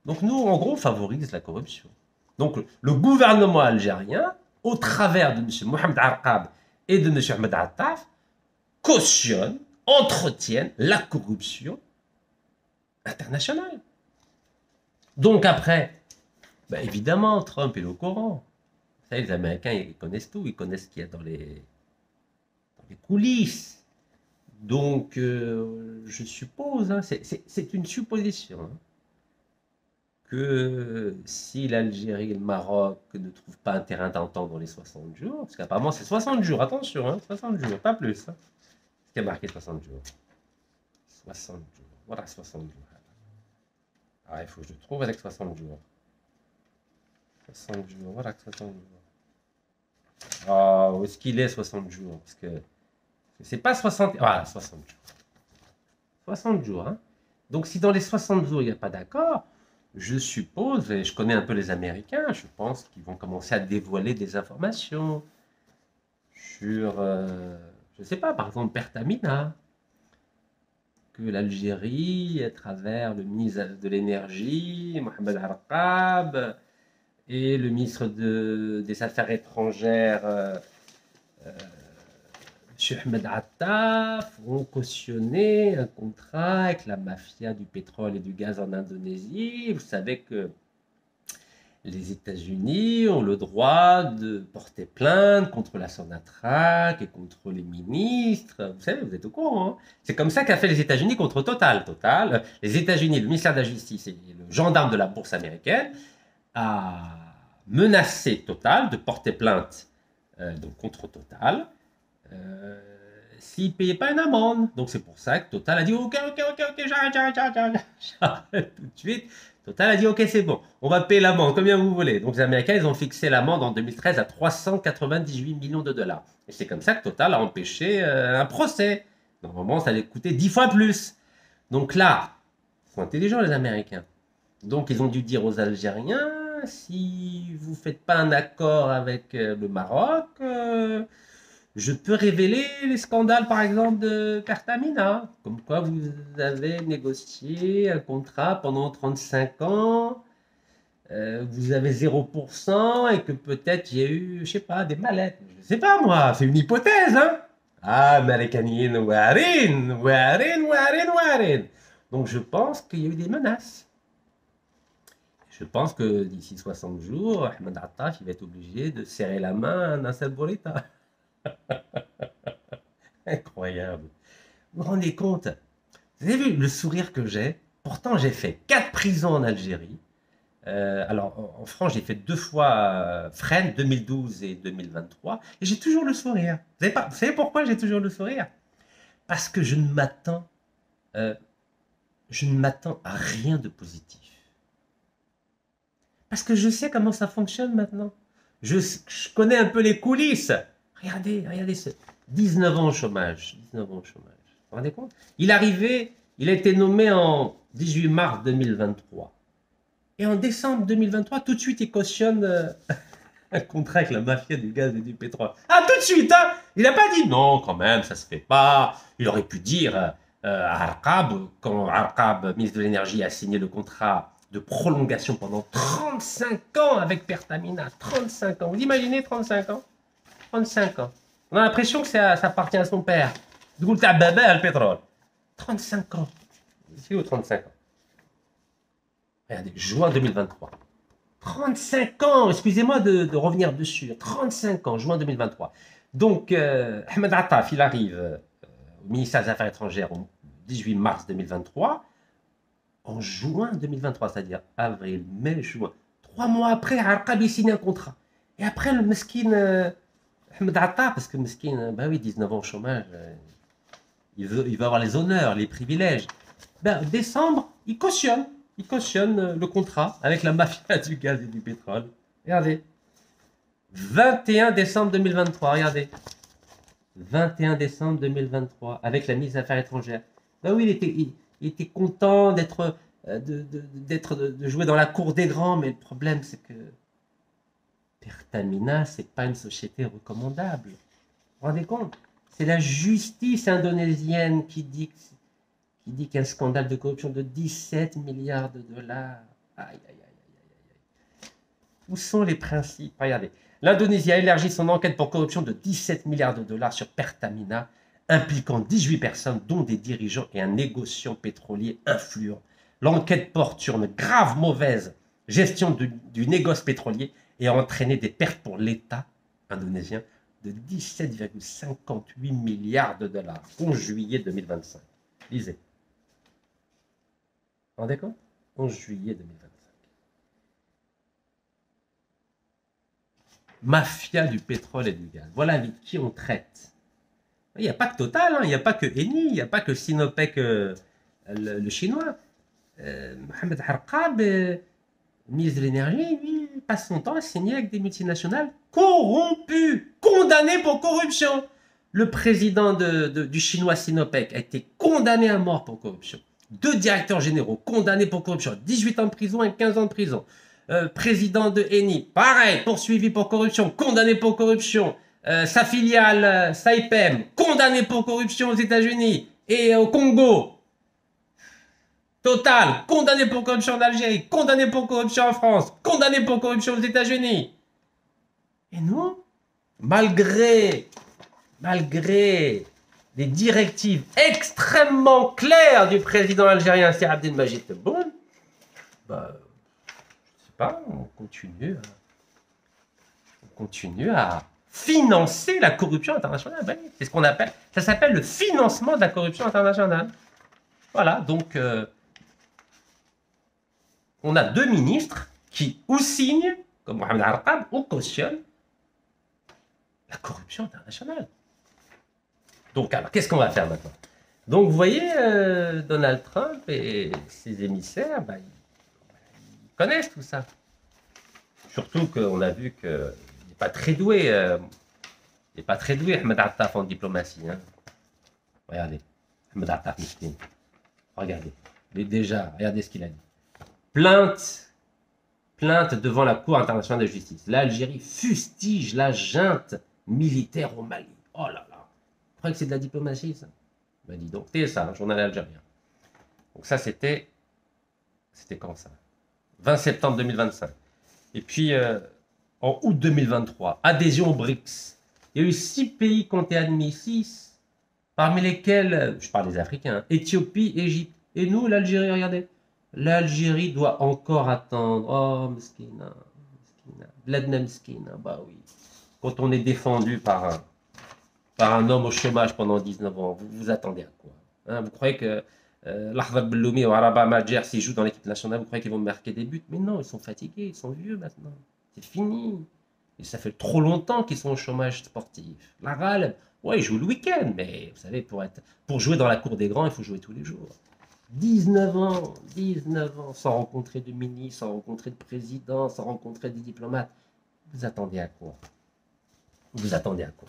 Donc nous, en gros, on favorise la corruption. Donc le gouvernement algérien, au travers de M. Mohamed Arqab et de M. Ahmed Attaf, cautionne, entretiennent la corruption internationale. Donc après, bah évidemment, Trump est au courant. Vous savez, les Américains, ils connaissent tout, ils connaissent ce qu'il y a dans les coulisses. Donc, je suppose, hein, c'est une supposition, hein, que si l'Algérie et le Maroc ne trouvent pas un terrain d'entente dans les 60 jours, parce qu'apparemment c'est 60 jours, attention, hein, 60 jours, pas plus. Hein, ce qui a marqué 60 jours. 60 jours, voilà 60 jours. Ah, il faut que je le trouve avec 60 jours. 60 jours, voilà 60 jours. Ah, où est-ce qu'il est 60 jours? Parce que c'est pas 60... Voilà, 60 jours. 60 jours, hein. Donc si dans les 60 jours il n'y a pas d'accord, je suppose, et je connais un peu les Américains, je pense qu'ils vont commencer à dévoiler des informations sur, je ne sais pas, par exemple Pertamina, que l'Algérie, à travers le ministre de l'Énergie, Mohamed Arqab, et le ministre des Affaires étrangères, M. Ahmed Attaf, ont cautionné un contrat avec la mafia du pétrole et du gaz en Indonésie. Vous savez que les États-Unis ont le droit de porter plainte contre la Sonatrach et contre les ministres. Vous savez, vous êtes au courant. Hein, c'est comme ça qu'a fait les États-Unis contre Total. Total, les États-Unis, le ministère de la Justice et le gendarme de la bourse américaine a menacé Total de porter plainte donc contre Total s'il ne payait pas une amende. Donc c'est pour ça que Total a dit ok, j'arrête tout de suite. Total a dit ok, c'est bon, on va payer l'amende, combien vous voulez. Donc les Américains, ils ont fixé l'amende en 2013 à 398 millions de dollars. Et c'est comme ça que Total a empêché un procès. Normalement, ça allait coûter 10 fois plus. Donc là, ils sont intelligents les Américains. Donc ils ont dû dire aux Algériens, si vous ne faites pas un accord avec le Maroc, je peux révéler les scandales, par exemple, de Pertamina. Comme quoi vous avez négocié un contrat pendant 35 ans, vous avez 0% et que peut-être il y a eu, je sais pas, des mallettes. Je sais pas moi, c'est une hypothèse, hein. Ah, Américains, warin. Donc je pense qu'il y a eu des menaces. Je pense que d'ici 60 jours, Ahmed Attaf il va être obligé de serrer la main à Nasser Bourita. Incroyable. Vous vous rendez compte? Vous avez vu le sourire que j'ai? Pourtant, j'ai fait 4 prisons en Algérie. Alors, en France, j'ai fait 2 fois Fresnes, 2012 et 2023. Et j'ai toujours le sourire. Vous savez pourquoi j'ai toujours le sourire? Parce que je ne m'attends à rien de positif. Parce que je sais comment ça fonctionne maintenant. Je connais un peu les coulisses. Regardez, 19 ans au chômage. 19 ans au chômage. vous rendez compte? Il a été nommé en 18 mars 2023. Et en décembre 2023, tout de suite, il cautionne un contrat avec la mafia du gaz et du pétrole. Ah, tout de suite, hein? Il n'a pas dit non, quand même, ça se fait pas. Il aurait pu dire à Arqab, quand Arqab, ministre de l'énergie, a signé le contrat de prolongation pendant 35 ans avec Pertamina. 35 ans. Vous imaginez 35 ans? 35 ans. On a l'impression que ça appartient à son père. Du coup, t'as bébé le pétrole. 35 ans. C'est où 35 ans? Regardez, juin 2023. 35 ans, excusez-moi de revenir dessus. 35 ans, juin 2023. Donc, Ahmed Attaf, il arrive au ministère des Affaires étrangères au 18 mars 2023. En juin 2023, c'est-à-dire avril, mai, juin. 3 mois après, Arqab signe un contrat. Et après, le mesquine Ahmed Attaf, parce que le mesquine, bah oui, 19 ans au chômage, il veut avoir les honneurs, les privilèges. Ben, décembre, il cautionne le contrat avec la mafia du gaz et du pétrole. Regardez. 21 décembre 2023, regardez. 21 décembre 2023, avec la ministre des Affaires étrangères. Ben oui, il était content de jouer dans la cour des grands, mais le problème, c'est que Pertamina, c'est pas une société recommandable. Vous vous rendez compte? C'est la justice indonésienne qui dit qu'il y a un scandale de corruption de 17 milliards de dollars. Aïe, aïe, aïe, aïe, aïe. Où sont les principes? Regardez. L'Indonésie a élargi son enquête pour corruption de 17 milliards de dollars sur Pertamina, impliquant 18 personnes, dont des dirigeants et un négociant pétrolier influent. L'enquête porte sur une grave mauvaise gestion du négoce pétrolier et a entraîné des pertes pour l'État indonésien de 17,58 milliards de dollars, 11 juillet 2025. Lisez. Vous rendez compte? 11 juillet 2025. Mafia du pétrole et du gaz. Voilà avec qui on traite. Il n'y a pas que Total, hein, il n'y a pas que Eni, il n'y a pas que Sinopec, le chinois. Mohamed Arqab, ministre de l'énergie, lui, il passe son temps à signer avec des multinationales corrompues, condamnées pour corruption. Le président du chinois Sinopec a été condamné à mort pour corruption. 2 directeurs généraux condamnés pour corruption, 18 ans de prison et 15 ans de prison. Président de Eni, pareil, poursuivi pour corruption, condamné pour corruption. Sa filiale Saipem, condamné pour corruption aux États-Unis et au Congo. Total, condamné pour corruption en Algérie, condamné pour corruption en France, condamné pour corruption aux États-Unis. Et nous, malgré des directives extrêmement claires du président algérien Sir Abdelmajid Tebboune, bah, je sais pas, on continue à financer la corruption internationale. Ben, c'est ce qu'on appelle, ça s'appelle le financement de la corruption internationale. Voilà, donc on a 2 ministres qui ou signent, comme Mohamed Arqab, ou cautionnent la corruption internationale. Donc, alors, qu'est-ce qu'on va faire maintenant? Donc, vous voyez, Donald Trump et ses émissaires, bah, ils connaissent tout ça. Surtout qu'on a vu qu'il n'est pas très doué. Il n'est pas très doué, Ahmed Attaf, en diplomatie. Hein. Regardez, Ahmed Attaf, miskin. Regardez, regardez ce qu'il a dit. Plainte devant la Cour internationale de justice. L'Algérie fustige la junte militaire au Mali. Oh là là. Vous croyez que c'est de la diplomatie, ça? Ben dis donc, c'était ça, un journal algérien. Donc ça, c'était quand ça? 20 septembre 2025. Et puis, en août 2023, adhésion aux BRICS. Il y a eu 6 pays qui ont été admis, 6, parmi lesquels, je parle des Africains, hein, Éthiopie, Égypte. Et nous, l'Algérie, regardez. L'Algérie doit encore attendre. Oh, mskina, Bladna mskina, bah oui. Quand on est défendu par un homme au chômage pendant 19 ans, vous attendez à quoi, hein? Vous croyez que l'Ahdar Belloumi ou Araba Madjer, s'ils jouent dans l'équipe nationale, vous croyez qu'ils vont marquer des buts? Mais non, ils sont fatigués, ils sont vieux maintenant. C'est fini. Et ça fait trop longtemps qu'ils sont au chômage sportif. La Ghaleb, ouais, ils jouent le week-end, mais vous savez, pour jouer dans la cour des grands, il faut jouer tous les jours. 19 ans, sans rencontrer de ministre, sans rencontrer de président, sans rencontrer des diplomates. Vous attendez à quoi? Vous attendez à quoi?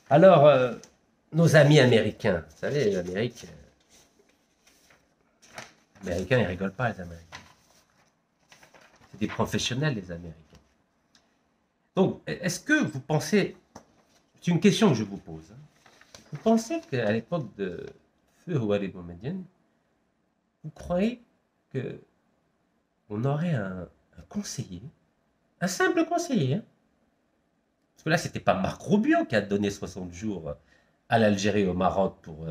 Alors, nos amis américains, vous savez, l'Amérique, les Américains, ils rigolent pas, les Américains. C'est des professionnels, les Américains. Donc, est-ce que vous pensez, c'est une question que je vous pose, hein. Vous pensez qu'à l'époque de Feu Houari Boumedienne, vous croyez qu'on aurait un conseiller, un simple conseiller, hein? Parce que là, c'était pas Marc Rubio qui a donné 60 jours à l'Algérie et au Maroc pour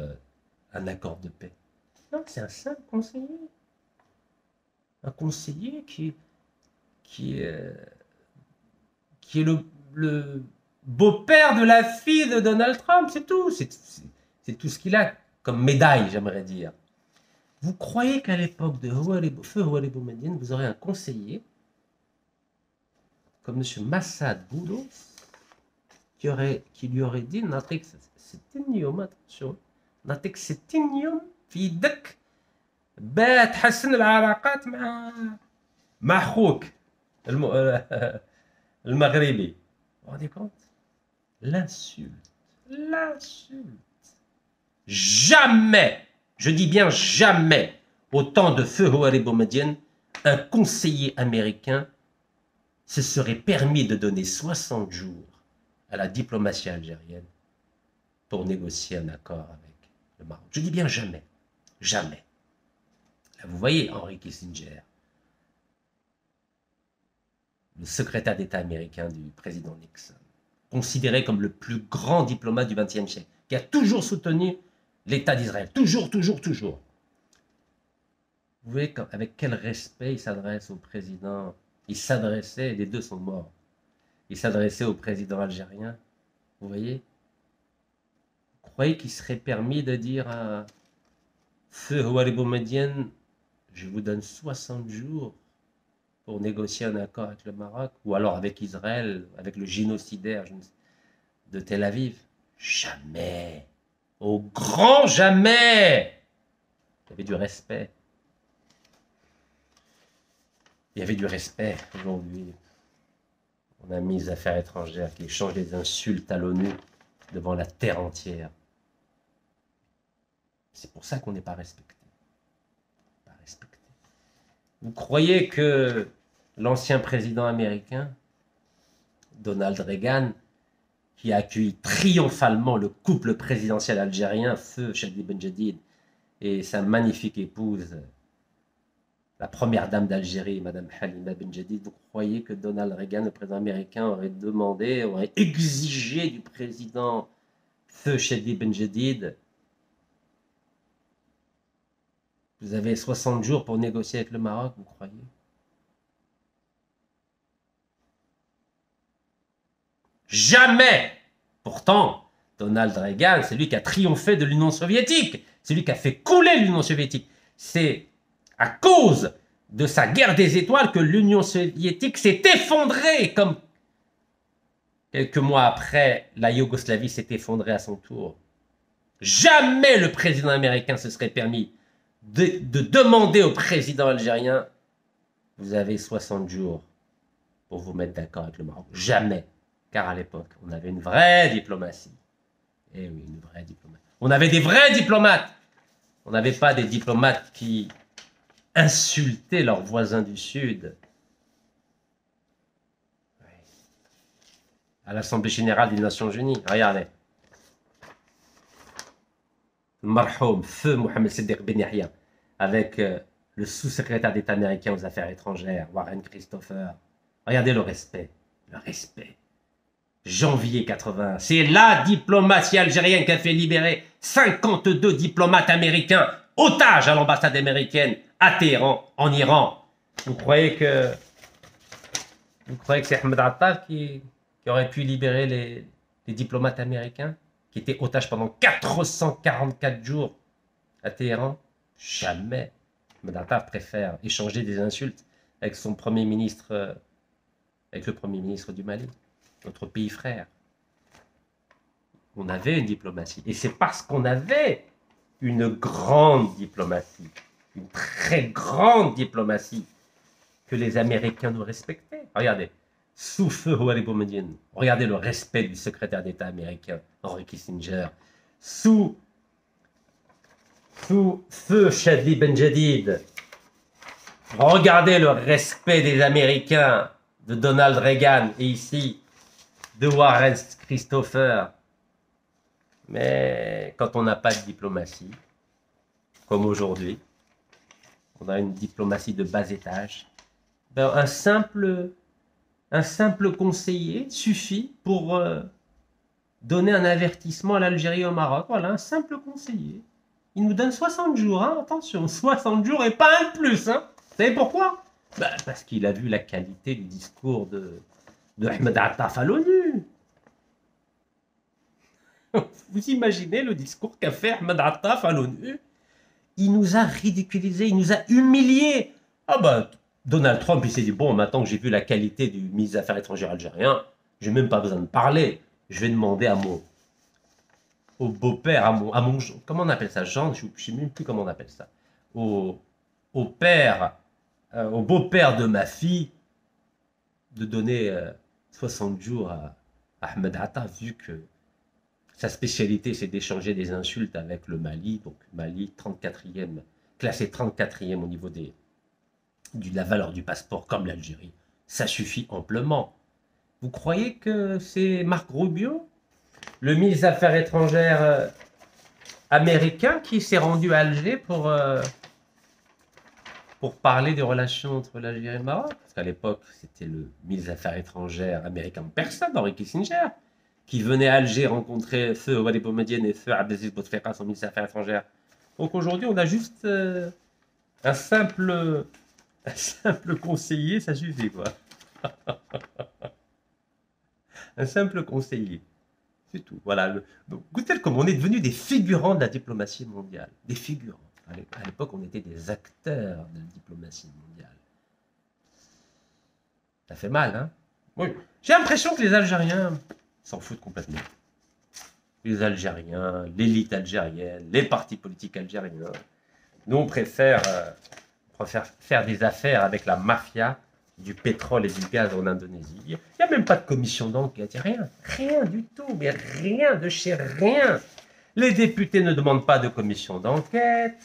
un accord de paix. Non, c'est un simple conseiller. Un conseiller qui est le beau-père de la fille de Donald Trump, c'est tout. C'est tout ce qu'il a comme médaille, j'aimerais dire. Vous croyez qu'à l'époque de Feu Houari Boumedienne, vous aurez un conseiller comme M. Massad Boulos qui lui aurait dit نعطيك 60 يوم attention نعطيك 60 يوم في يدك تحسن العلاقات مع اخوك المغربي. Vous vous rendez compte? L'insulte. Jamais, je dis bien jamais, au temps de Feu Houari Boumedienne, un conseiller américain se serait permis de donner 60 jours à la diplomatie algérienne pour négocier un accord avec le Maroc. Je dis bien jamais. Jamais. Là, vous voyez Henry Kissinger, le secrétaire d'État américain du président Nixon, considéré comme le plus grand diplomate du XXe siècle, qui a toujours soutenu l'État d'Israël. Toujours. Vous voyez avec quel respect il s'adresse au président. Il s'adressait, les deux sont morts, il s'adressait au président algérien. Vous voyez? Vous croyez qu'il serait permis de dire à Feu Houari Boumedienne, je vous donne 60 jours pour négocier un accord avec le Maroc, ou alors avec Israël, avec le génocidaire de Tel Aviv? Jamais. Au grand jamais. Il y avait du respect. Il y avait du respect. Aujourd'hui, on a mis les affaires étrangères qui échangent des insultes à l'ONU devant la terre entière. C'est pour ça qu'on n'est pas respecté. Vous croyez que l'ancien président américain, Donald Reagan, qui a accueilli triomphalement le couple présidentiel algérien, Feu Chadli Benjedid, et sa magnifique épouse, la première dame d'Algérie, Madame Halima Benjedid, vous croyez que Donald Reagan, le président américain, aurait exigé du président Feu Chadli Benjedid, vous avez 60 jours pour négocier avec le Maroc, vous croyez? Jamais! Pourtant, Donald Reagan, c'est lui qui a triomphé de l'Union soviétique. C'est lui qui a fait couler l'Union soviétique. C'est à cause de sa guerre des étoiles que l'Union soviétique s'est effondrée, comme quelques mois après, la Yougoslavie s'est effondrée à son tour. Jamais le président américain se serait permis de demander au président algérien, vous avez 60 jours pour vous mettre d'accord avec le Maroc. Jamais. Car à l'époque, on avait une vraie diplomatie. Eh oui, une vraie diplomatie. On avait des vrais diplomates. On n'avait pas des diplomates qui insultaient leurs voisins du Sud. Oui. À l'Assemblée générale des Nations Unies, regardez. Marhoum, Feu Mohamed Siddiq Ben Yahya, avec le sous-secrétaire d'État américain aux affaires étrangères, Warren Christopher. Regardez le respect. Le respect. Janvier 80. C'est la diplomatie algérienne qui a fait libérer 52 diplomates américains otages à l'ambassade américaine à Téhéran, en Iran. Vous croyez que c'est Ahmed Attar qui aurait pu libérer les diplomates américains qui étaient otages pendant 444 jours à Téhéran? Jamais. Ahmed Attar préfère échanger des insultes avec son premier ministre, avec le premier ministre du Mali, notre pays frère. On avait une diplomatie. Et c'est parce qu'on avait une grande diplomatie, une très grande diplomatie, que les Américains nous respectaient. Regardez, sous Feu Houari Boumedienne, regardez le respect du secrétaire d'État américain, Henry Kissinger, sous feu Chadli Ben Jadid. Regardez le respect des Américains, de Donald Reagan et ici de Warren Christopher. Mais quand on n'a pas de diplomatie, comme aujourd'hui, on a une diplomatie de bas étage, ben un simple conseiller suffit pour donner un avertissement à l'Algérie et au Maroc. Voilà, un simple conseiller. Il nous donne 60 jours, hein, attention, 60 jours et pas un de plus. Hein. Vous savez pourquoi? Ben, parce qu'il a vu la qualité du discours de Ahmed Attaf à l'ONU. Vous imaginez le discours qu'a fait Ahmed Attaf à l'ONU? Il nous a ridiculisés, il nous a humiliés. Ah ben, Donald Trump, il s'est dit, bon, maintenant que j'ai vu la qualité du ministre des Affaires étrangères algérien, j'ai même pas besoin de parler. Je vais demander au beau-père, à mon, comment on appelle ça, Jean, je ne sais même plus comment on appelle ça, au beau-père de ma fille, de donner 60 jours à Ahmed Attaf, vu que sa spécialité, c'est d'échanger des insultes avec le Mali, donc Mali 34e, classé 34e au niveau de la valeur du passeport, comme l'Algérie. Ça suffit amplement. Vous croyez que c'est Marc Rubio, le ministre des Affaires étrangères américain, qui s'est rendu à Alger pour parler des relations entre l'Algérie et le Maroc? Parce qu'à l'époque, c'était le ministre des Affaires étrangères américain en personne, Henry Kissinger, qui venait à Alger rencontrer feu Walid Boumediene et feu Abdelaziz Bouteflika, son ministre des Affaires étrangères. Donc aujourd'hui, on a juste un simple conseiller, ça suffit, quoi. Un simple conseiller. C'est tout. Voilà. Écoutez comme on est devenus des figurants de la diplomatie mondiale. Des figurants. À l'époque, on était des acteurs de la diplomatie mondiale. Ça fait mal, hein? Oui. J'ai l'impression que les Algériens s'en foutent complètement. Les Algériens, l'élite algérienne, les partis politiques algériens. Nous, on préfère faire des affaires avec la mafia du pétrole et du gaz en Indonésie. Il n'y a même pas de commission d'enquête, il n'y a rien. Rien du tout, mais rien de chez rien. Les députés ne demandent pas de commission d'enquête.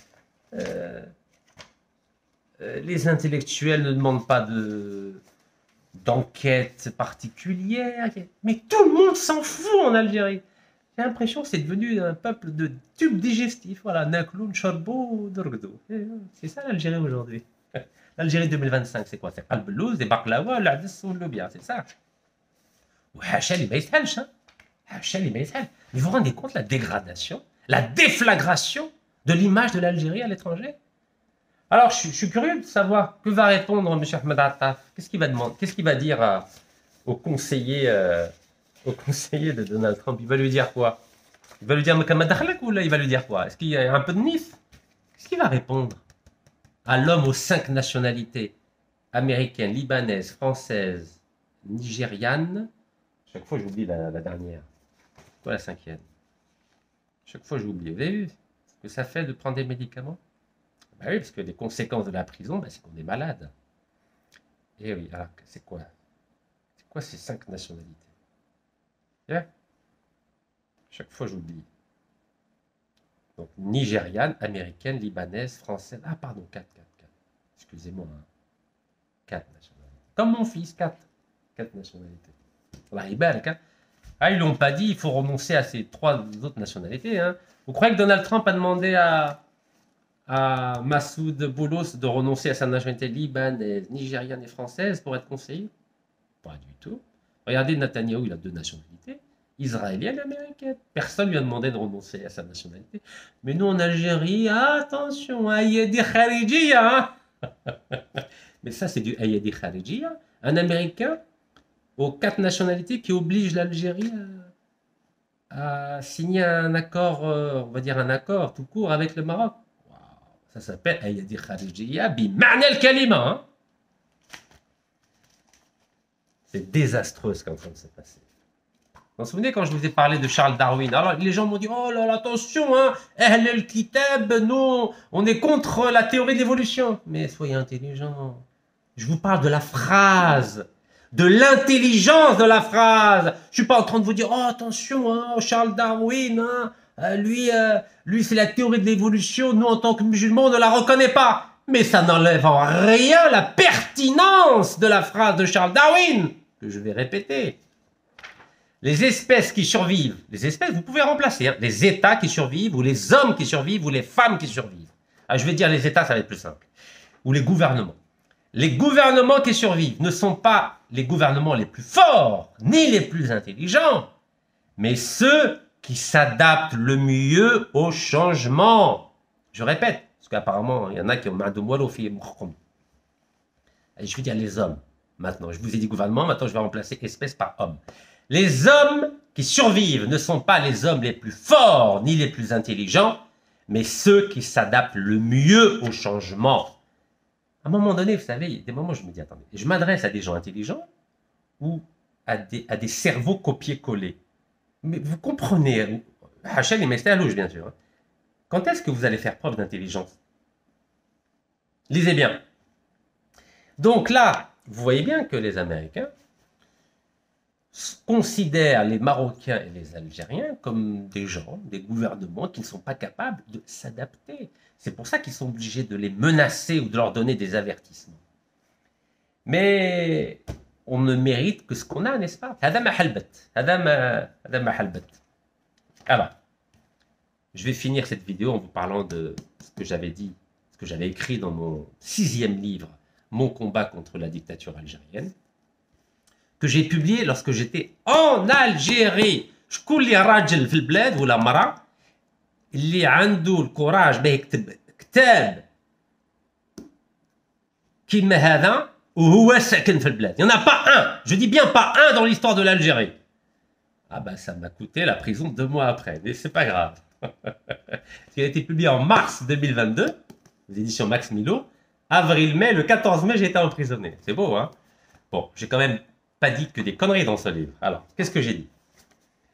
Les intellectuels ne demandent pas d'enquête particulière. Mais tout le monde s'en fout en Algérie. J'ai l'impression que c'est devenu un peuple de tubes digestifs. Voilà, Nakloun, Chorbo, Dorgdo. C'est ça l'Algérie aujourd'hui. L'Algérie 2025, c'est quoi? C'est Qalbelouz, des baklawa, l'adis ou le bien, c'est ça. Hachali ma yishalch, hein. Hachali ma yishalch. Mais vous vous rendez compte la dégradation, la déflagration de l'image de l'Algérie à l'étranger? Alors, je suis curieux de savoir que va répondre M. Ahmed Attaf. Qu'est-ce qu'il va demander? Qu'est-ce qu'il va dire au conseiller de Donald Trump? Il va lui dire quoi? Il va lui dire Mekama Dakhlak ou là il va lui dire quoi? Est-ce qu'il y a un peu de nif? Qu'est-ce qu'il va répondre à l'homme aux 5 nationalités, américaine, libanaise, française, nigériane? Chaque fois j'oublie la dernière. Quoi la 5e? Chaque fois j'oublie. Vous avez vu ce que ça fait de prendre des médicaments? Ben oui, parce que les conséquences de la prison, ben, c'est qu'on est malade. Et oui, alors c'est quoi? C'est quoi ces 5 nationalités? Yeah. Chaque fois j'oublie. Donc nigériane, américaine, libanaise, française. Ah pardon, 4. Excusez-moi. 4 nationalités. Comme mon fils, 4 nationalités. Ah, ils l'ont pas dit, il faut renoncer à ces 3 autres nationalités. Hein. Vous croyez que Donald Trump a demandé à Massoud Boulos de renoncer à sa nationalité libanaise, nigériane et française pour être conseiller? Pas du tout. Regardez, Netanyahou, il a 2 nationalités, israélienne et américaine. Personne lui a demandé de renoncer à sa nationalité. Mais nous, en Algérie, attention, Ayedi Kharidjiya. Mais ça, c'est du Ayedi Kharidjiya. Un Américain aux 4 nationalités qui oblige l'Algérie à signer un accord, on va dire un accord tout court avec le Maroc. Wow. Ça s'appelle Ayedi Kharidjiya bima'na al-kalima. Hein. C'est désastreux ce qui est en train de se passer. Vous vous souvenez quand je vous ai parlé de Charles Darwin? Alors les gens m'ont dit, oh là là, attention, hein, Ahl al-Kitab, nous, on est contre la théorie d'évolution. Mais soyez intelligents. Je vous parle de la phrase, de l'intelligence de la phrase. Je ne suis pas en train de vous dire, oh attention, hein, Charles Darwin, hein, Lui c'est la théorie de l'évolution, nous en tant que musulmans on ne la reconnaît pas. Mais ça n'enlève en rien la pertinence de la phrase de Charles Darwin, que je vais répéter. Les espèces qui survivent, les espèces vous pouvez remplacer, hein, les États qui survivent, ou les hommes qui survivent, ou les femmes qui survivent. Ah, je vais dire les États, ça va être plus simple. Ou les gouvernements. Les gouvernements qui survivent ne sont pas les gouvernements les plus forts, ni les plus intelligents, mais ceux qui s'adaptent le mieux au changement. Je répète, parce qu'apparemment, il y en a qui ont mal de moelle au film. Je vais dire les hommes, maintenant. Je vous ai dit gouvernement, maintenant je vais remplacer espèce par homme. Les hommes qui survivent ne sont pas les hommes les plus forts, ni les plus intelligents, mais ceux qui s'adaptent le mieux au changement. À un moment donné, vous savez, il y a des moments où je me dis, attendez, je m'adresse à des gens intelligents ou à des cerveaux copier-coller. Mais vous comprenez, Hachel et Mesté à louche, bien sûr. Hein. Quand est-ce que vous allez faire preuve d'intelligence? Lisez bien. Donc là, vous voyez bien que les Américains considèrent les Marocains et les Algériens comme des gens, des gouvernements qui ne sont pas capables de s'adapter. C'est pour ça qu'ils sont obligés de les menacer ou de leur donner des avertissements. Mais on ne mérite que ce qu'on a, n'est-ce pas? Alors, je vais finir cette vidéo en vous parlant de ce que j'avais dit, ce que j'avais écrit dans mon 6e livre, Mon combat contre la dictature algérienne, que j'ai publié lorsque j'étais en Algérie. شكون اللي راجل في البلاد ولا مرأة اللي عنده الكوراج باه يكتب كتاب كيما هذا وهو ساكن في البلاد. Il n'y en a pas un, je dis bien pas un dans l'histoire de l'Algérie. Ah ben ça m'a coûté la prison 2 mois après, mais c'est pas grave. Il a été publié en mars 2022, aux éditions Max Milo. Avril-mai, le 14 mai, j'ai été emprisonné. C'est beau, hein? Bon, j'ai quand même pas dit que des conneries dans ce livre. Alors, qu'est-ce que j'ai dit?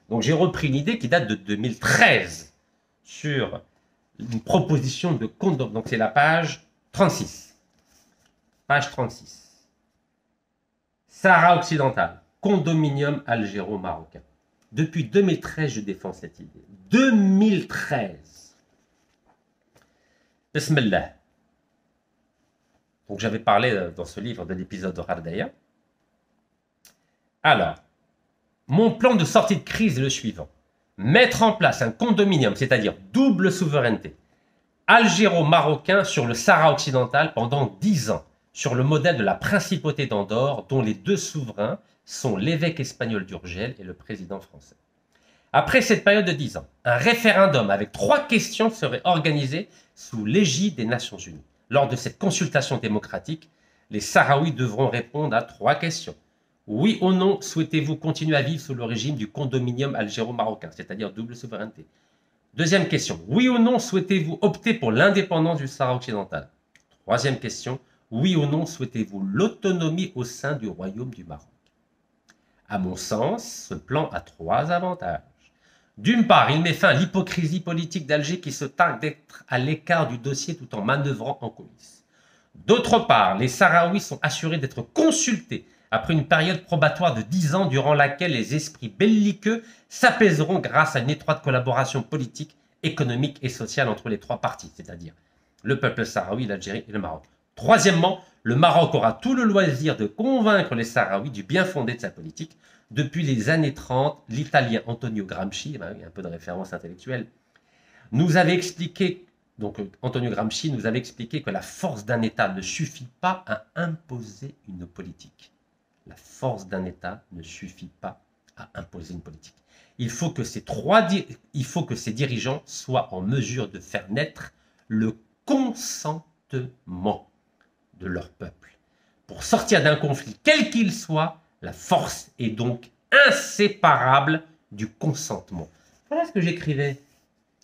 Donc, j'ai repris une idée qui date de 2013 sur une proposition de condominium. Donc, c'est la page 36. Page 36. Sahara occidental, condominium algéro-marocain. Depuis 2013, je défends cette idée. 2013. Bismillah. Donc, j'avais parlé dans ce livre de l'épisode de Hardaya. Alors, mon plan de sortie de crise est le suivant. Mettre en place un condominium, c'est-à-dire double souveraineté, algéro-marocain sur le Sahara occidental pendant 10 ans, sur le modèle de la principauté d'Andorre, dont les 2 souverains sont l'évêque espagnol d'Urgell et le président français. Après cette période de 10 ans, un référendum avec 3 questions serait organisé sous l'égide des Nations Unies. Lors de cette consultation démocratique, les Sahraouis devront répondre à 3 questions. Oui ou non, souhaitez-vous continuer à vivre sous le régime du condominium algéro-marocain, c'est-à-dire double souveraineté? Deuxième question. Oui ou non, souhaitez-vous opter pour l'indépendance du Sahara occidental? Troisième question. Oui ou non, souhaitez-vous l'autonomie au sein du royaume du Maroc? À mon sens, ce plan a 3 avantages. D'une part, il met fin à l'hypocrisie politique d'Alger qui se targue d'être à l'écart du dossier tout en manœuvrant en coulisses. D'autre part, les Sahraouis sont assurés d'être consultés après une période probatoire de 10 ans durant laquelle les esprits belliqueux s'apaiseront grâce à une étroite collaboration politique, économique et sociale entre les 3 parties, c'est-à-dire le peuple sahraoui, l'Algérie et le Maroc. Troisièmement, le Maroc aura tout le loisir de convaincre les Sahraouis du bien fondé de sa politique. Depuis les années 30, l'Italien Antonio Gramsci, il y a un peu de référence intellectuelle, nous avait expliqué, donc Antonio Gramsci nous avait expliqué que la force d'un État ne suffit pas à imposer une politique. La force d'un État ne suffit pas à imposer une politique. Il faut que ces dirigeants soient en mesure de faire naître le consentement de leur peuple. Pour sortir d'un conflit, quel qu'il soit, la force est donc inséparable du consentement. Voilà ce que j'écrivais.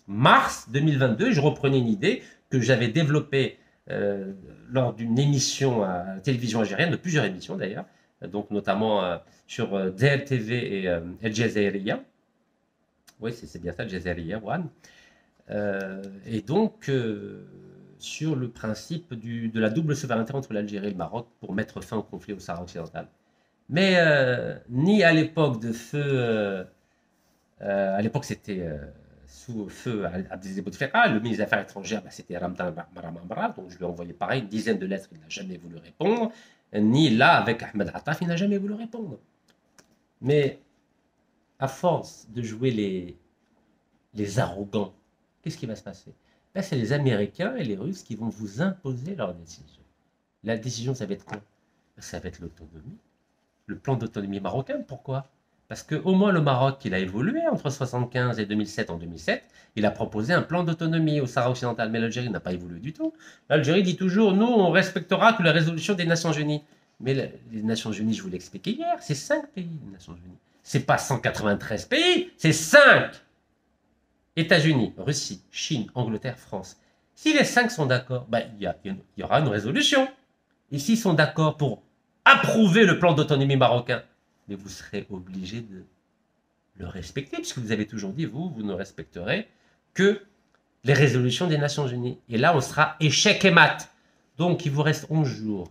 Mars 2022, je reprenais une idée que j'avais développée lors d'une émission à la télévision algérienne, de plusieurs émissions d'ailleurs, donc notamment sur DLTV et El Jazeera. Oui, c'est bien ça, El Jazeera One. Et donc, sur le principe de la double souveraineté entre l'Algérie et le Maroc pour mettre fin au conflit au Sahara occidental. Mais ni à l'époque de feu, à l'époque c'était sous feu Abdelaziz Bouteflika. Le ministre des Affaires étrangères, c'était Ramdan Maramamra, donc je lui ai envoyé pareil, une dizaine de lettres, il n'a jamais voulu répondre. Ni là, avec Ahmed Attaf, il n'a jamais voulu répondre. Mais à force de jouer les arrogants, qu'est-ce qui va se passer? Ben, c'est les Américains et les Russes qui vont vous imposer leur décision. La décision, ça va être quoi? Ça va être l'autonomie. Le plan d'autonomie marocain, pourquoi? Parce qu'au moins le Maroc, il a évolué entre 1975 et 2007. En 2007, il a proposé un plan d'autonomie au Sahara occidental, mais l'Algérie n'a pas évolué du tout. L'Algérie dit toujours, nous, on respectera que la résolution des Nations Unies. Mais les Nations Unies, je vous l'ai expliqué hier, c'est 5 pays, les Nations Unies. C'est pas 193 pays, c'est 5. États-Unis, Russie, Chine, Angleterre, France. Si les 5 sont d'accord, ben, il y aura une résolution. Et s'ils sont d'accord pour approuver le plan d'autonomie marocain, mais vous serez obligé de le respecter, puisque vous avez toujours dit, vous ne respecterez que les résolutions des Nations Unies. Et là, on sera échec et mat. Donc, il vous reste 11 jours.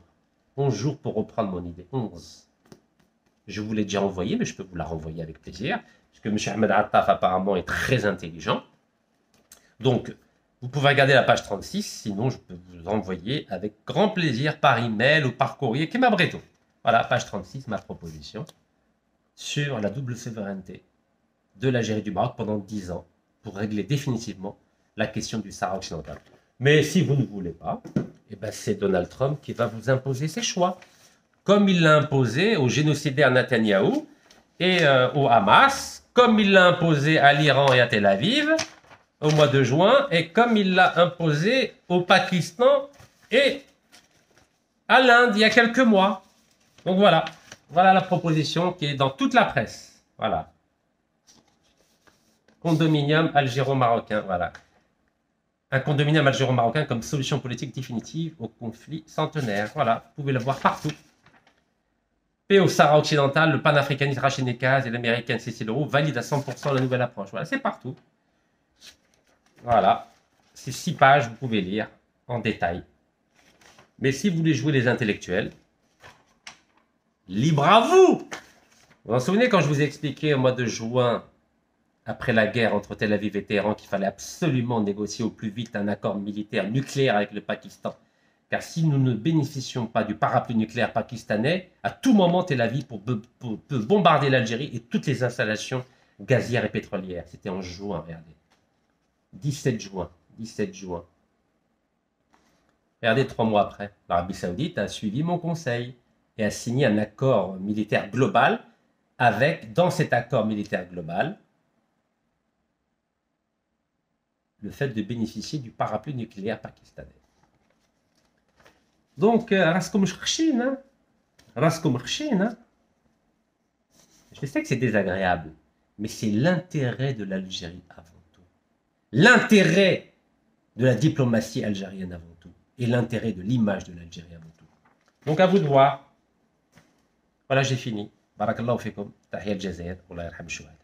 11 jours pour reprendre mon idée. 11. Je vous l'ai déjà envoyé, mais je peux vous la renvoyer avec plaisir, puisque M. Ahmed Attaf, apparemment, est très intelligent. Donc, vous pouvez regarder la page 36, sinon je peux vous envoyer avec grand plaisir par email ou par courrier, qui m'abrite. Voilà, page 36, ma proposition sur la double souveraineté de l'Algérie du Maroc pendant 10 ans pour régler définitivement la question du Sahara occidental. Mais si vous ne voulez pas, eh ben c'est Donald Trump qui va vous imposer ses choix, comme il l'a imposé au génocidaire Netanyahou et au Hamas, comme il l'a imposé à l'Iran et à Tel Aviv au mois de juin, et comme il l'a imposé au Pakistan et à l'Inde il y a quelques mois. Donc voilà, voilà la proposition qui est dans toute la presse. Voilà. Condominium algéro-marocain, voilà. Un condominium algéro-marocain comme solution politique définitive au conflit centenaire. Voilà, vous pouvez le voir partout. Paix au Sahara occidental, le panafricaniste Rachid Nekaz et l'américaine Cécile Roux valident à 100% la nouvelle approche. Voilà, c'est partout. Voilà, c'est 6 pages, vous pouvez lire en détail. Mais si vous voulez jouer les intellectuels, libre à vous! Vous vous souvenez quand je vous ai expliqué au mois de juin, après la guerre entre Tel Aviv et Téhéran, qu'il fallait absolument négocier au plus vite un accord militaire nucléaire avec le Pakistan? Car si nous ne bénéficions pas du parapluie nucléaire pakistanais, à tout moment Tel Aviv peut bombarder l'Algérie et toutes les installations gazières et pétrolières. C'était en juin, regardez. 17 juin. 17 juin. Regardez, 3 mois après, l'Arabie Saoudite a suivi mon conseil et a signé un accord militaire global avec, dans cet accord militaire global, le fait de bénéficier du parapluie nucléaire pakistanais. Donc, raskom khchine, raskom khchine. Je sais que c'est désagréable, mais c'est l'intérêt de l'Algérie avant tout. L'intérêt de la diplomatie algérienne avant tout. Et l'intérêt de l'image de l'Algérie avant tout. Donc, à vous de voir. Voilà, j'ai fini. Barakallahu fikum. Tahiyat Jazair. Allah yarham shuhada.